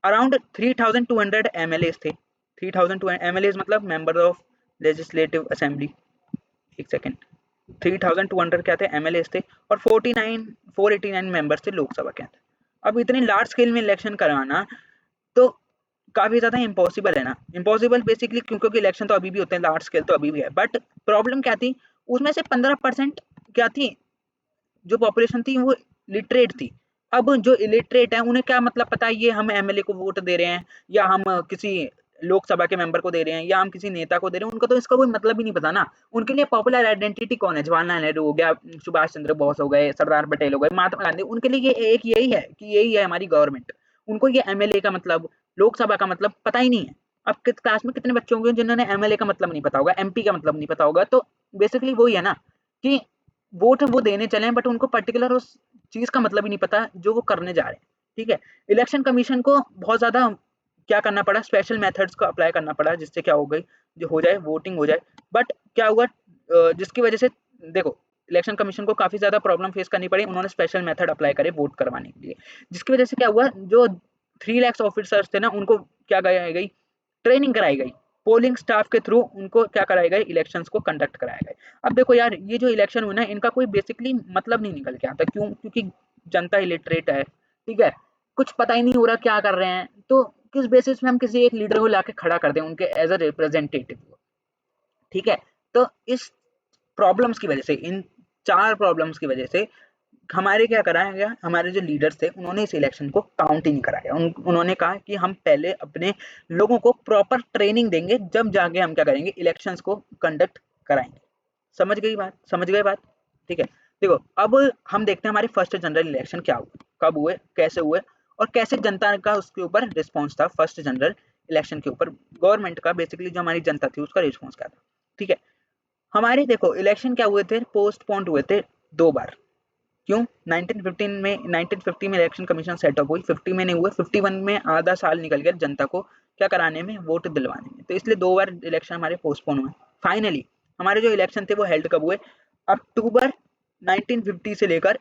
Speaker 1: अराउंड 3200 एमएलएस थे। 3200 एमएलएस मतलब मेंबर ऑफ लेजिस्लेटिव असेंबली। एक सेकेंड, 3200 क्या थे, एमएलएस थे, और 489 मेंबर्स थे लोकसभा के अंदर। अब इतने लार्ज स्केल में इलेक्शन करवाना तो काफी ज्यादा इम्पॉसिबल है ना। इम्पॉसिबल बेसिकली क्यों? क्योंकि इलेक्शन तो अभी भी होते हैं, लार्ज स्केल तो अभी भी है, बट प्रॉब्लम क्या थी, उसमें से 15% क्या थी, जो पॉपुलेशन थी वो लिटरेट थी। अब जो इलिटरेट है उन्हें क्या मतलब पता है ये हम एमएलए को वोट दे रहे हैं, या हम किसी लोकसभा के मेंबर को दे रहे हैं, या हम किसी नेता को दे रहे हैं, उनको तो इसका कोई मतलब ही नहीं पता ना। उनके लिए पॉपुलर आइडेंटिटी कौन है, जवाहरलाल नेहरू हो गया, सुभाष चंद्र बोस हो गए, सरदार पटेल हो गए, महात्मा गांधी, उनके लिए ये एक यही है कि यही है हमारी गवर्नमेंट। उनको ये एमएलए का मतलब, लोकसभा का मतलब पता ही नहीं है। अब क्लास में कितने बच्चे होंगे जिन्होंने एमएलए का मतलब नहीं पता होगा, एमपी का मतलब नहीं पता होगा। तो बेसिकली वही है ना कि वोट वो देने चले हैं, बट उनको पर्टिकुलर उस चीज का मतलब ही नहीं पता जो वो करने जा रहे हैं। ठीक है, इलेक्शन कमीशन को बहुत ज्यादा क्या करना पड़ा, स्पेशल मेथड्स को अप्लाई करना पड़ा, जिससे क्या हो गई, जो हो जाए वोटिंग हो जाए। बट क्या हुआ, जिसकी वजह से देखो इलेक्शन कमीशन को काफी ज्यादा प्रॉब्लम फेस करनी पड़ी। उन्होंने स्पेशल मेथड अप्लाई करे वोट करवाने के लिए, जिसकी वजह से क्या हुआ, जो 3 लाख ऑफिसर्स थे ना, उनको क्या गई, ट्रेनिंग कराई गई, पोलिंग स्टाफ के थ्रू उनको क्या कराए गए, इलेक्शंस को कंडक्ट कराए गए। अब देखो यार, ये जो इलेक्शन हुआ ना, इनका कोई बेसिकली मतलब नहीं निकल के आता। क्यों? क्योंकि जनता इलिटरेट है, ठीक है, कुछ पता ही नहीं हो रहा क्या कर रहे हैं, तो किस बेसिस पे हम किसी एक लीडर को लाके खड़ा कर दें उनके एज अ रिप्रेजेंटेटिव। ठीक है, तो इस प्रॉब्लम्स की वजह से, इन 4 प्रॉब्लम्स की वजह से हमारे क्या कराया गया, हमारे जो लीडर्स थे उन्होंने इस इलेक्शन को काउंट ही नहीं कराया। उन्होंने कहा कि हम पहले अपने लोगों को प्रॉपर ट्रेनिंग देंगे, जब जाके हम क्या करेंगे, इलेक्शंस को कंडक्ट कराएंगे। समझ गई बात, समझ गए बात, ठीक है। देखो अब हम देखते हैं हमारे फर्स्ट जनरल इलेक्शन क्या हुए, कब हुए, कैसे हुए, और कैसे जनता का उसके ऊपर रिस्पॉन्स था फर्स्ट जनरल इलेक्शन के ऊपर, गवर्नमेंट का बेसिकली जो हमारी जनता थी उसका रिस्पॉन्स क्या था, ठीक है। हमारे देखो इलेक्शन क्या हुए थे, पोस्टपोन्ड हुए थे 2 बार। क्यों? 1915 में, 1950 में इलेक्शन कमीशन सेटअप हुई, 50 में नहीं हुए, 51 में आधा साल निकल गया जनता को क्या कराने में, वोट दिलवाने में, तो इसलिए 2 बार इलेक्शन हमारे पोस्टपोन हुए। फाइनली हमारे जो इलेक्शन थे वो हेल्ड कब हुए, अक्टूबर 1950 से लेकर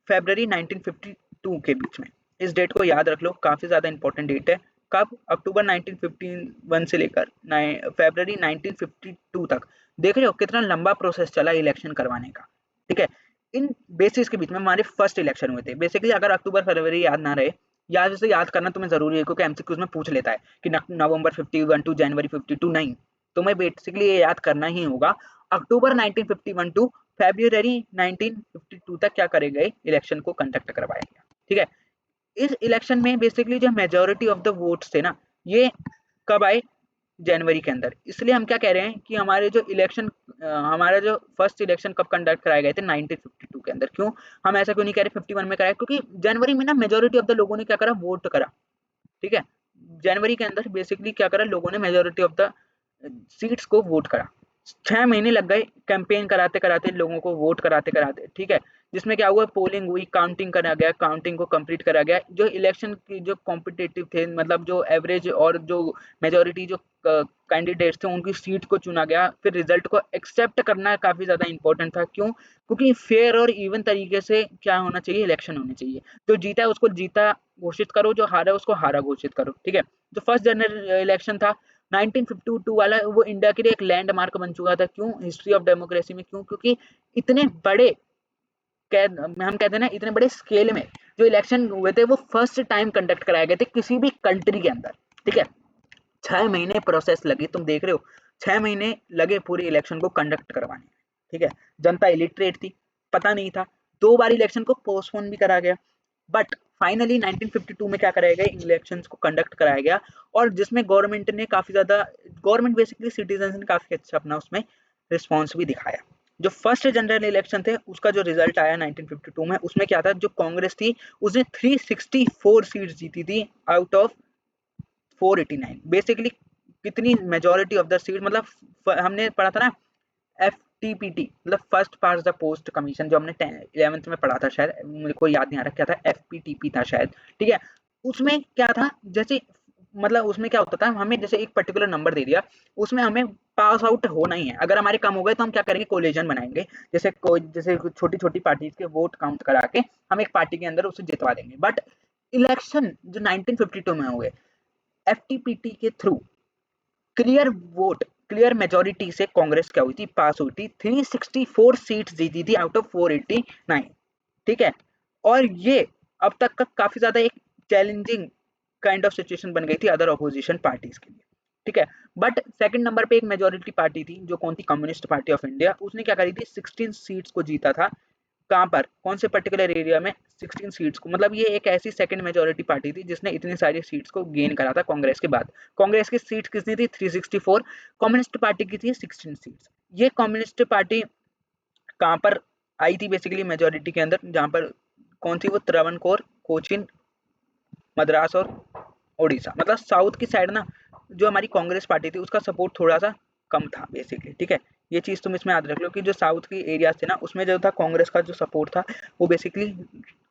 Speaker 1: फरवरी 1952 के बीच में। इस डेट को याद रख लो, काफी ज्यादा इंपॉर्टेंट डेट है। कब? अक्टूबर 1951 से लेकर फरवरी 1952 तक। देख रहे हो कितना लंबा प्रोसेस चला इलेक्शन करवाने का, ठीक है। इन बेसिस के बीच में हमारे फर्स्ट इलेक्शन हुए थे। बेसिकली अगर अक्टूबर फरवरी याद ना रहे, याद से याद करना तुम्हें जरूरी है, क्योंकि एमसीक्यूज में पूछ लेता है कि नवंबर 51 टू जनवरी 52, नहीं, तुम्हें बेसिकली ये याद करना ही होगा अक्टूबर 1951 टू फरवरी 1952 तक क्या करे गए, इलेक्शन को कंडक्ट करवाया गया, ठीक है। इस इलेक्शन में बेसिकली जो मेजोरिटी ऑफ द वोट्स थे ना, ये कब आए, जनवरी के अंदर। इसलिए हम क्या कह रहे हैं कि हमारे जो इलेक्शन, हमारा जो फर्स्ट इलेक्शन कब कंडक्ट कराए गए थे, 1952 के अंदर। क्यों हम ऐसा क्यों नहीं कह रहे 51 में कराया, क्योंकि जनवरी में ना मेजोरिटी ऑफ द लोगों ने क्या करा, वोट करा, ठीक है। जनवरी के अंदर बेसिकली क्या करा, लोगों ने मेजोरिटी ऑफ द सीट्स को वोट करा। 6 महीने लग गए कैंपेन कराते कराते, लोगों को वोट कराते कराते, ठीक है। जिसमें क्या हुआ, पोलिंग हुई, काउंटिंग करा गया, काउंटिंग को कंप्लीट करा गया। जो इलेक्शन की जो कॉम्पिटिटिव थे, मतलब जो एवरेज और जो मेजोरिटी जो कैंडिडेट्स थे, उनकी सीट को चुना गया। फिर रिजल्ट को एक्सेप्ट करना काफी ज्यादा इंपॉर्टेंट था। क्यों? क्योंकि फेयर और इवन तरीके से क्या होना चाहिए, इलेक्शन होने चाहिए। जो जीता है उसको जीता घोषित करो, जो हारा है उसको हारा घोषित करो, ठीक है। जो फर्स्ट जनरल इलेक्शन था 1952 वाला, वो इंडिया के लिए एक लैंडमार्क बन चुका था। क्यों? हिस्ट्री ऑफ डेमोक्रेसी में। क्यों? क्योंकि इतने बड़े, हम कहते हैं ना, इतने बड़े स्केल में जो इलेक्शन हुए थे वो फर्स्ट टाइम कंडक्ट कराए गए थे किसी भी कंट्री के अंदर, ठीक है। 6 महीने प्रोसेस लगी, तुम देख रहे हो, 6 महीने लगे पूरे इलेक्शन को कंडक्ट करवाने, ठीक है। जनता इलिटरेट थी, पता नहीं था, 2 बार इलेक्शन को पोस्टपोन भी करा गया, बट फाइनली 1952 में क्या कराया गया, इलेक्शंस को कंडक्ट कराया गया। और जिसमें गवर्नमेंट ने काफी ज्यादा, गवर्नमेंट बेसिकली सिटीजन ने काफी अच्छा अपना उसमें रिस्पॉन्स भी दिखाया। जो फर्स्ट जनरल इलेक्शन थे उसका जो रिजल्ट आया 1952 में, उसमें क्या था, जो कांग्रेस थी उसने 364 सीट्स जीती थी आउट ऑफ 489। बेसिकली कितनी मेजोरिटी ऑफ द सीट, मतलब हमने पढ़ा था ना एफटीपीटी, मतलब first pass the post commission, जो हमने 11th में पढ़ा था, शायद मेरे को याद नहीं आ रहा क्या था, एफपीटीपी था शायद, ठीक है। उसमें क्या था, जैसे मतलब उसमें क्या होता था, हमें जैसे एक पर्टिकुलर नंबर दे दिया, उसमें हमें पास आउट होना ही है। अगर हमारे कम हो गए तो हम क्या करेंगे, कोलिजन बनाएंगे, जैसे कोई, जैसे छोटी छोटी पार्टीज के वोट काउंट करा के हम एक पार्टी के अंदर उसे जितवा देंगे। बट इलेक्शन जो 1952 में हुए एफटीपीटी के through, clear vote, clear majority से कांग्रेस क्या हुई थी, पास हुई थी, 364 सीट्स जीती थी आउट ऑफ 489, ठीक है। और ये अब तक का काफी ज्यादा एक चैलेंजिंग काइंड ऑफ सिचुएशन बन गई थी अदर ऑपोजिशन पार्टीज के लिए, ठीक है। बट सेकंड नंबर पे एक मेजोरिटी पार्टी थी जो कौन थी, कम्युनिस्ट पार्टी ऑफ इंडिया। उसने क्या करी थी, 16 सीट्स को जीता था। कहाँ पर, कौन से पर्टिकुलर एरिया में, 16 सीट्स को। मतलब ये एक ऐसी सेकंड मेजोरिटी पार्टी थी जिसने इतनी सारी सीट्स को गेन करा था कांग्रेस के बाद। कांग्रेस की सीट्स कितनी थी, 364, कम्युनिस्ट पार्टी की थी 16 सीट्स। ये कम्युनिस्ट पार्टी कहाँ पर आई थी, बेसिकली मेजोरिटी के अंदर, जहाँ पर कौन थी वो, त्रावणकोर, कोचीन, मद्रास और उड़ीसा। मतलब साउथ की साइड ना, जो हमारी कांग्रेस पार्टी थी उसका सपोर्ट थोड़ा सा कम था बेसिकली, ठीक है। ये चीज तुम इसमें याद रख लो कि जो साउथ की एरियाज थे ना, उसमें जो था कांग्रेस का जो सपोर्ट था वो बेसिकली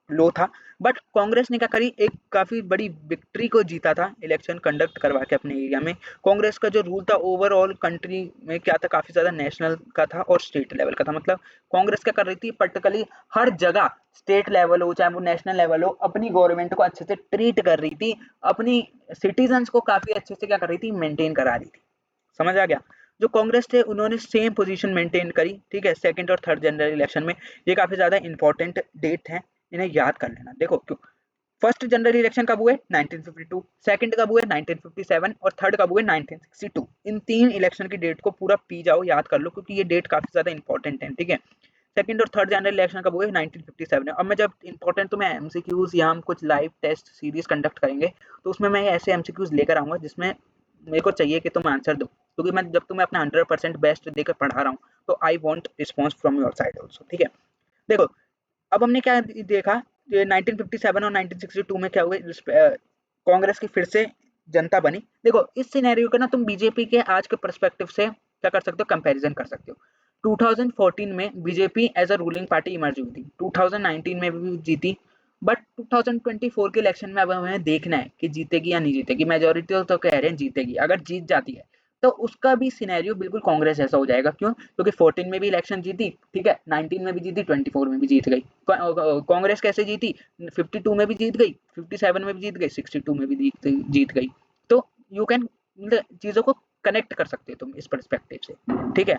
Speaker 1: लो था। बट कांग्रेस ने क्या करी, एक काफी बड़ी विक्ट्री को जीता था इलेक्शन कंडक्ट करवा के अपने एरिया में। कांग्रेस का जो रूल था ओवरऑल कंट्री में क्या था, काफी ज्यादा नेशनल का था और स्टेट लेवल का था। मतलब कांग्रेस क्या कर रही थी, पर्टिकुलरली हर जगह, स्टेट लेवल हो चाहे वो नेशनल लेवल हो, अपनी गवर्नमेंट को अच्छे से ट्रीट कर रही थी, अपनी सिटीजन्स को काफी अच्छे से क्या कर रही थी, मेंटेन करा रही थी। समझ आ गया? जो कांग्रेस थे उन्होंने सेम पोजीशन मेंटेन करी, ठीक है, सेकंड और थर्ड जनरल इलेक्शन में। ये काफी ज्यादा इंपॉर्टेंट डेट है, इन्हें याद कर लेना। देखो क्यों, फर्स्ट जनरल इलेक्शन कब हुए, 1952, सेकंड कब हुए, 1957, और थर्ड कब हुए, 1962। इन तीन इलेक्शन की डेट को पूरा पी जाओ, याद कर लो, क्योंकि ये डेट काफी ज्यादा इंपॉर्टेंट है, ठीक है। सेकंड और थर्ड जनरल इलेक्शन कब हुए? 1957 में। अब मैं जब इंपॉर्टेंट तो मैं एमसीक्यूज या हम कुछ लाइव टेस्ट सीरीज कंडक्ट करेंगे तो उसमें मैं ऐसे एमसीक्यूज लेकर आऊंगा जिसमें मेरे को चाहिए कि तुम आंसर दो, क्योंकि मैं जब तुम्हें अपना 100% बेस्ट देकर पढ़ा रहा हूँ तो I want response from your side also. ठीक है, देखो अब हमने क्या देखा, 1957 और 1962 में क्या हुआ, कांग्रेस की फिर से जनता बनी। देखो इस सिनेरियो का ना तुम बीजेपी के आज के पर्सपेक्टिव से क्या कर सकते हो, कंपैरिजन कर सकते हो। 2014 में BJP as a ruling party emerge हुई थी, 2019 में भी जीती, बट 2024 के इलेक्शन में अब हमें देखना है कि जीतेगी या नहीं जीतेगी। मेजोरिटी तो कह रहे हैं जीतेगी, अगर जीत जाती है तो उसका भी सिनेरियो बिल्कुल कांग्रेस जैसा हो जाएगा। क्यों? क्योंकि 14 में भी इलेक्शन जीती, ठीक है, 19 में भी जीती, 24 में भी जीत गई। कांग्रेस कैसे जीती? 52 में भी जीत गई, 57 में भी जीत गई, 62 में भी जीत गई। तो यू कैन चीजों को कनेक्ट कर सकते हो तुम इस परस्पेक्टिव से। ठीक है,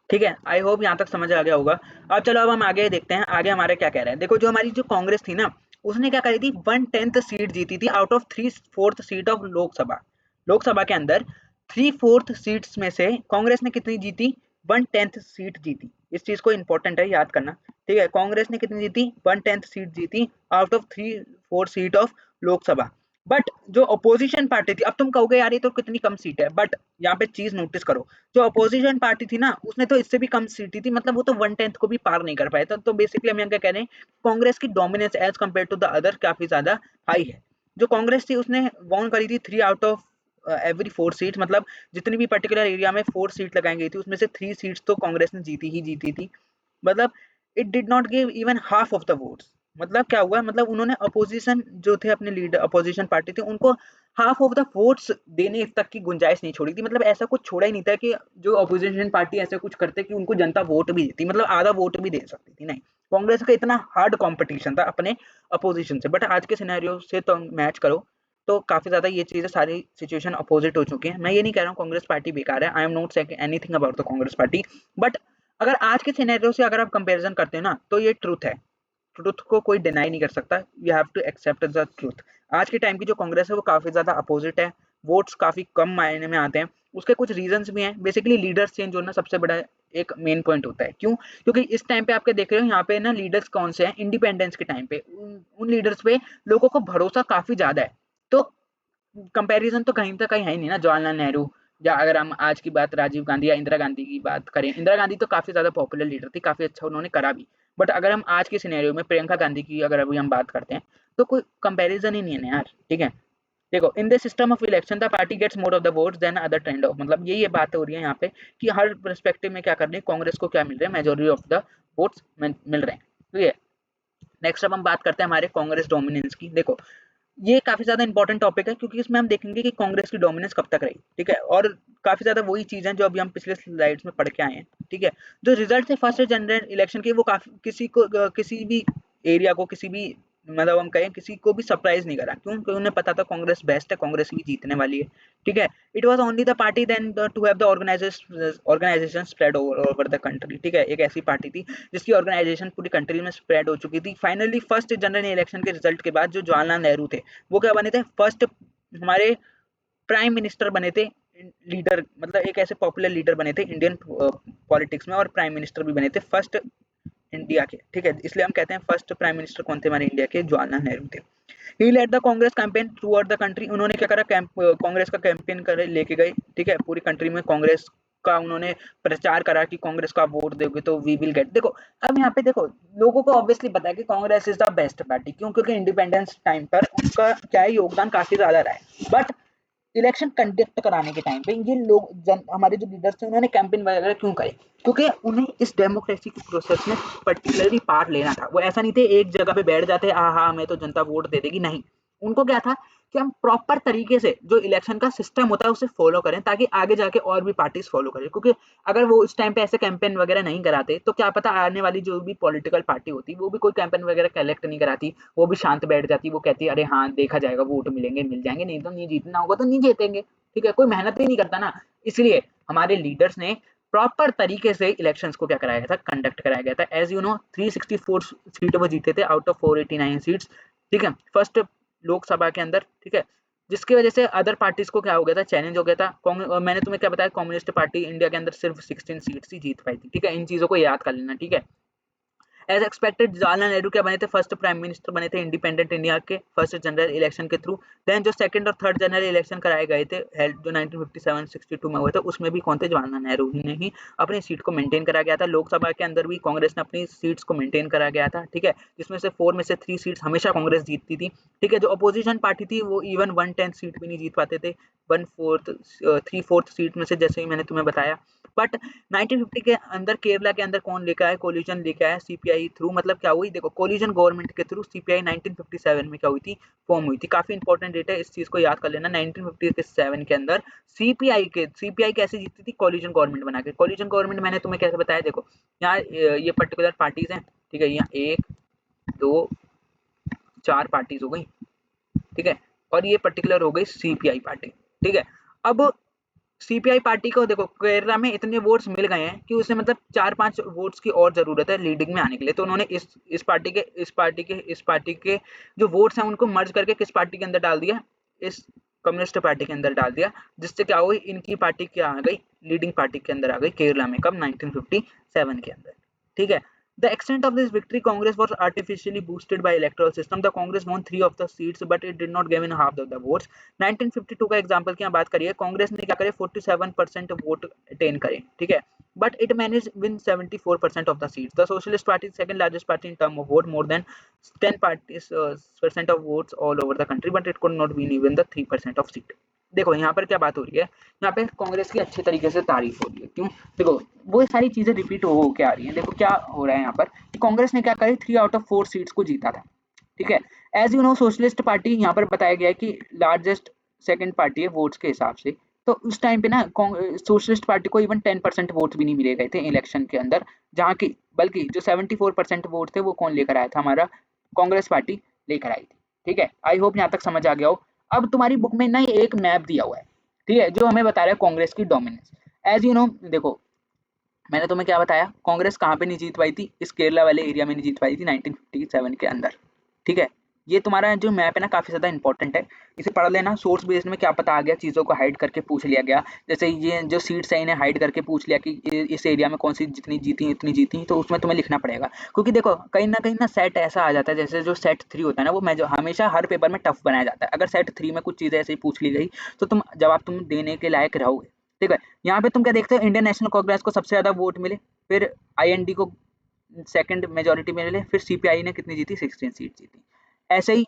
Speaker 1: ठीक है, आई होप यहाँ तक समझ आ गया होगा। अब चलो अब हम आगे देखते हैं, आगे हमारे क्या कह रहे हैं। देखो जो हमारी जो कांग्रेस थी ना, उसने क्या करी थी, 1/10 सीट जीती थी out of 3/4 seat of Lok Sabha. Lok Sabha के अंदर 3/4 सीट्स में से कांग्रेस ने कितनी जीती? 1/10 सीट जीती। इस चीज को इंपॉर्टेंट है याद करना। ठीक है, कांग्रेस ने कितनी जीती? 1/10 सीट जीती out of 3/4 seat of Lok Sabha. But जो अपोजिशन पार्टी थी, अब तुम कहोगे यार ये तो कितनी कम सीट है, बट यहाँ पे चीज नोटिस करो, जो अपोजिशन पार्टी थी ना उसने तो इससे भी कम सीटी थी, मतलब वो तो 1/10 को भी पार नहीं कर पाया था। तो बेसिकली हम यहाँ क्या कह रहे हैं, कांग्रेस की dominance as compared to the other काफी ज्यादा हाई है। जो कांग्रेस थी उसने वॉन करी थी 3 आउट ऑफ एवरी 4 सीट, मतलब जितनी भी पर्टिकुलर एरिया में 4 सीट लगाई गई थी उसमें से 3 सीट्स तो कांग्रेस ने जीती ही जीती थी। मतलब it did not give even half of the votes. मतलब क्या हुआ, मतलब उन्होंने अपोजिशन जो थे अपने लीडर, अपोजिशन पार्टी थे, उनको हाफ ऑफ द वोट्स देने तक की गुंजाइश नहीं छोड़ी थी। मतलब ऐसा कुछ छोड़ा ही नहीं था कि जो अपोजिशन पार्टी ऐसा कुछ करते कि उनको जनता वोट भी देती, मतलब आधा वोट भी दे सकती थी। नहीं, कांग्रेस का इतना हार्ड कंपटीशन था अपने अपोजिशन से। बट आज के सिनेरियो से तो मैच करो तो काफी ज्यादा ये चीजें सारी सिचुएशन अपोजिट हो चुकी है। मैं ये नहीं कह रहा हूँ कांग्रेस पार्टी बेकार है, आई am not saying anything about the Congress party, but अगर आज के सिनेरियो से अगर आप कंपैरिजन करते हो ना तो ये ट्रूथ है, ट्रुथ को कोई डिनाई नहीं कर सकता, you have to accept the truth. आज के टाइम की जो कांग्रेस है वो काफी ज्यादा अपोजिट है, वोट्स काफी कम मायने में आते हैं। उसके कुछ रीजंस भी हैं, बेसिकली लीडर्स चेंज होना सबसे बड़ा एक मेन पॉइंट होता है। क्यों? क्योंकि इस टाइम पे आपके देख रहे हो यहाँ पे ना लीडर्स कौन से हैं, इंडिपेंडेंस के टाइम पे उन लीडर्स पे लोगों को भरोसा काफी ज्यादा है। तो कंपैरिजन तो कहीं तक कहीं है ही नहीं ना, जवाहरलाल नेहरू, या अगर हम आज की बात राजीव गांधी या इंदिरा गांधी की बात करें, इंदिरा गांधी तो काफी ज्यादा पॉपुलर लीडर थी, काफी अच्छा उन्होंने करा भी। बट अगर हम आज के सिनेरियो में प्रियंका गांधी की अगर अभी हम बात करते हैं तो कोई कंपैरिजन ही नहीं है ना यार। ठीक है, देखो in the system of election the party gets more of the votes than other trend of, मतलब ये बात हो रही है यहाँ पे कि हर परस्पेक्टिव में क्या कर रहे हैं, कांग्रेस को क्या मिल रहा है, मेजोरिटी ऑफ द वोट्स मिल रहे हैं। ठीक है, नेक्स्ट अब हम बात करते हैं हमारे कांग्रेस डोमिनेंस की। देखो ये काफी ज्यादा इंपॉर्टेंट टॉपिक है क्योंकि इसमें हम देखेंगे कि कांग्रेस की डोमिनेंस कब तक रही। ठीक है, और काफी ज्यादा वही चीज है जो अभी हम पिछले स्लाइड्स में पढ़ के आए हैं। ठीक है, जो रिजल्ट है फर्स्ट जनरल इलेक्शन के वो काफी किसी को किसी भी एरिया को, किसी भी मतलब हम कहें किसी को भी सरप्राइज नहीं करा। क्यों? क्योंकि उन्हें पता था कांग्रेस बेस्ट है, कांग्रेस ही जीतने वाली है। ठीक है, it was only the party then to have the organisation spread over the country. ठीक है, एक ऐसी पार्टी थी जिसकी ऑर्गेनाइजेशन पूरी कंट्री में स्प्रेड हो चुकी थी। फाइनली फर्स्ट जनरल इलेक्शन के रिजल्ट के बाद जो जवाहरलाल नेहरू थे वो क्या बने थे, फर्स्ट हमारे प्राइम मिनिस्टर बने थे, लीडर मतलब एक ऐसे पॉपुलर लीडर बने थे इंडियन पॉलिटिक्स में, और प्राइम मिनिस्टर भी बने थे फर्स्ट इंडिया के। ठीक है, इसलिए हम कहते हैं फर्स्ट प्राइम मिनिस्टर कौन थे हमारे इंडिया के, जवाहरलाल नेहरू थे। He led the Congress campaign throughout the country, उन्होंने क्या करा, कांग्रेस का कैंपेन करे लेके गए। ठीक है, पूरी कंट्री में कांग्रेस का उन्होंने प्रचार करा कि कांग्रेस का वोट दोगे तो वी विल गेट। देखो अब यहाँ पे देखो लोगों को ऑब्वियसली पता है कि Congress is the best party. क्यों? क्योंकि इंडिपेंडेंस टाइम पर उनका क्या है, योगदान काफी ज्यादा रहा है। बट इलेक्शन कंडक्ट कराने के टाइम पे ये लोग हमारे जो लीडर्स थे उन्होंने कैंपेन वगैरह क्यों करे? क्योंकि उन्हें इस डेमोक्रेसी के प्रोसेस में पर्टिकुलरली पार्ट लेना था। वो ऐसा नहीं थे एक जगह पे बैठ जाते हाँ हमें तो जनता वोट दे देगी, नहीं। उनको क्या था कि हम प्रॉपर तरीके से जो इलेक्शन का सिस्टम होता है उसे फॉलो करें ताकि आगे जाके और भी पार्टीज फॉलो करें। क्योंकि अगर वो इस टाइम पे ऐसे कैंपेन वगैरह नहीं कराते तो क्या पता आने वाली जो भी पॉलिटिकल पार्टी होती वो भी कोई कैंपेन वगैरह कलेक्ट नहीं कराती, वो भी शांत बैठ जाती, वो कहती अरे हाँ देखा जाएगा, वोट मिलेंगे मिल जाएंगे, नहीं तो नहीं, जीतना होगा तो नहीं जीतेंगे। ठीक है, कोई मेहनत ही नहीं करता ना। इसलिए हमारे लीडर्स ने प्रॉपर तरीके से इलेक्शंस को क्या कराया गया था, कंडक्ट कराया गया था। एज यू नो 364 सीट वो जीते थे आउट ऑफ 489 सीट्स। ठीक है, फर्स्ट लोकसभा के अंदर। ठीक है, जिसकी वजह से अदर पार्टीज को क्या हो गया था, चैलेंज हो गया था। मैंने तुम्हें क्या बताया, कम्युनिस्ट पार्टी इंडिया के अंदर सिर्फ 16 सीट्स ही जीत पाई थी, ठीक है, इन चीजों को याद कर लेना, ठीक है। एज एक्सपेक्टेड जवाहरलाल नेहरू क्या बने थे, फर्स्ट प्राइम मिनिस्टर बने थे इंडिपेंडेंट इंडिया के फर्स्ट जनरल इलेक्शन के थ्रू। देन जो सेकंड और थर्ड जनरल इलेक्शन कराए गए थे जो 1957-62 में हुए थे, उसमें भी कौन थे, जवाहरलाल नेहरू ही ने ही अपनी सीट को मेंटेन करा गया था। लोकसभा के अंदर भी कांग्रेस ने अपनी सीट्स को मेंटेन करा गया था, ठीक है, जिसमें से 4 में से 3 सीट्स हमेशा कांग्रेस जीतती थी, ठीक है। जो अपोजिशन पार्टी थी वो इवन 1/10 सीट भी नहीं जीत पाते थे, 1/4 3/4 सीट में से, जैसे ही मैंने तुम्हें बताया। बट 1950 के अंदर केरला के अंदर कौन लेकर आया, कोलिजन लेकर आया सीपीआई थ्रू। मतलब क्या हुई, देखो कोलिजन गवर्नमेंट के थ्रू सीपीआई 1957 में क्या हुई थी, फॉर्म हुई थी। काफी इंपॉर्टेंट डेट है, इस चीज को याद कर लेना। 1957 के अंदर सीपीआई कैसे जीती थी, कोलिजन गवर्नमेंट बना के। कोलिजन गवर्नमेंट मैंने तुम्हें कैसे बताया, देखो यहाँ ये पर्टिकुलर पार्टीज हैं, ठीक है, यहाँ 1 2 4 पार्टीज हो गई, ठीक है, और ये पर्टिकुलर हो गई सीपीआई पार्टी, ठीक है। अब सीपीआई पार्टी को देखो केरला में इतने वोट्स मिल गए हैं कि उसे मतलब 4-5 वोट्स की और जरूरत है लीडिंग में आने के लिए। तो उन्होंने इस पार्टी के जो वोट्स हैं उनको मर्ज करके किस पार्टी के अंदर डाल दिया, इस कम्युनिस्ट पार्टी के अंदर डाल दिया, जिससे क्या हुई, इनकी पार्टी क्या आ गई, लीडिंग पार्टी के अंदर आ गई केरला में, कब, 1957 के अंदर, ठीक है। The extent of this victory, Congress was artificially boosted by electoral system. The Congress won 3 of the seats, but it did not gain half of the votes. 1952 का एग्जाम्पल की बात करिए, कांग्रेस ने क्या करे, 47% वोट अटेन करे, ठीक है, but it manage win 74% of the seats. The socialist party second largest party in term of vote, more than 10 parties percent of votes all over the country, but it could not win even the 3% of seat. देखो यहाँ पर क्या बात हो रही है, यहाँ पे कांग्रेस की अच्छे तरीके से तारीफ हो रही है, क्यों, देखो वो सारी चीजें रिपीट हो के आ रही हैं। देखो क्या हो रहा है यहाँ पर, कांग्रेस ने क्या करी, 3 आउट ऑफ 4 सीट्स को जीता था, ठीक है। As you know socialist party यहाँ पर बताया गया है कि लार्जेस्ट सेकंड पार्टी है वोट्स के हिसाब से। तो उस टाइम पे ना सोशलिस्ट पार्टी को इवन 10% वोट्स भी नहीं मिले गए थे इलेक्शन के अंदर, जहाँ की बल्कि जो 74% वोट थे वो कौन लेकर आया था, हमारा कांग्रेस पार्टी लेकर आई थी, ठीक है। आई होप यहाँ तक समझ आ गया हो। अब तुम्हारी बुक में ना एक मैप दिया हुआ है, ठीक है, जो हमें बता रहा है कांग्रेस की डोमिनेंस। एज यू नो देखो मैंने तुम्हें क्या बताया, कांग्रेस कहाँ पे नहीं जीत पाई थी, इस केरला वाले एरिया में नहीं जीत पाई थी 1957 के अंदर, ठीक है। ये तुम्हारा जो मैप है ना काफी ज्यादा इंपॉर्टेंट है, इसे पढ़ लेना। सोर्स बेस्ड में क्या पता आ गया, चीजों को हाइड करके पूछ लिया गया, जैसे ये जो सीट्स है इन्हें हाइड करके पूछ लिया कि इस एरिया में कौन सी जितनी जीती इतनी जीती, तो उसमें तुम्हें लिखना पड़ेगा। क्योंकि देखो कहीं ना सेट ऐसा आ जाता है, जैसे जो सेट 3 होता है ना, वो मैं जो हमेशा हर पेपर में टफ बनाया जाता है। अगर सेट 3 में कुछ चीजें ऐसे ही पूछ ली गई तो तुम जवाब तुम देने के लायक रहोगे, ठीक है। यहाँ पे तुम क्या देखते हो, इंडियन नेशनल कांग्रेस को सबसे ज्यादा वोट मिले, फिर आईएनडी को सेकंड मेजोरिटी मिले, फिर सीपीआई ने कितनी जीती, 16 सीट जीती। ऐसे ही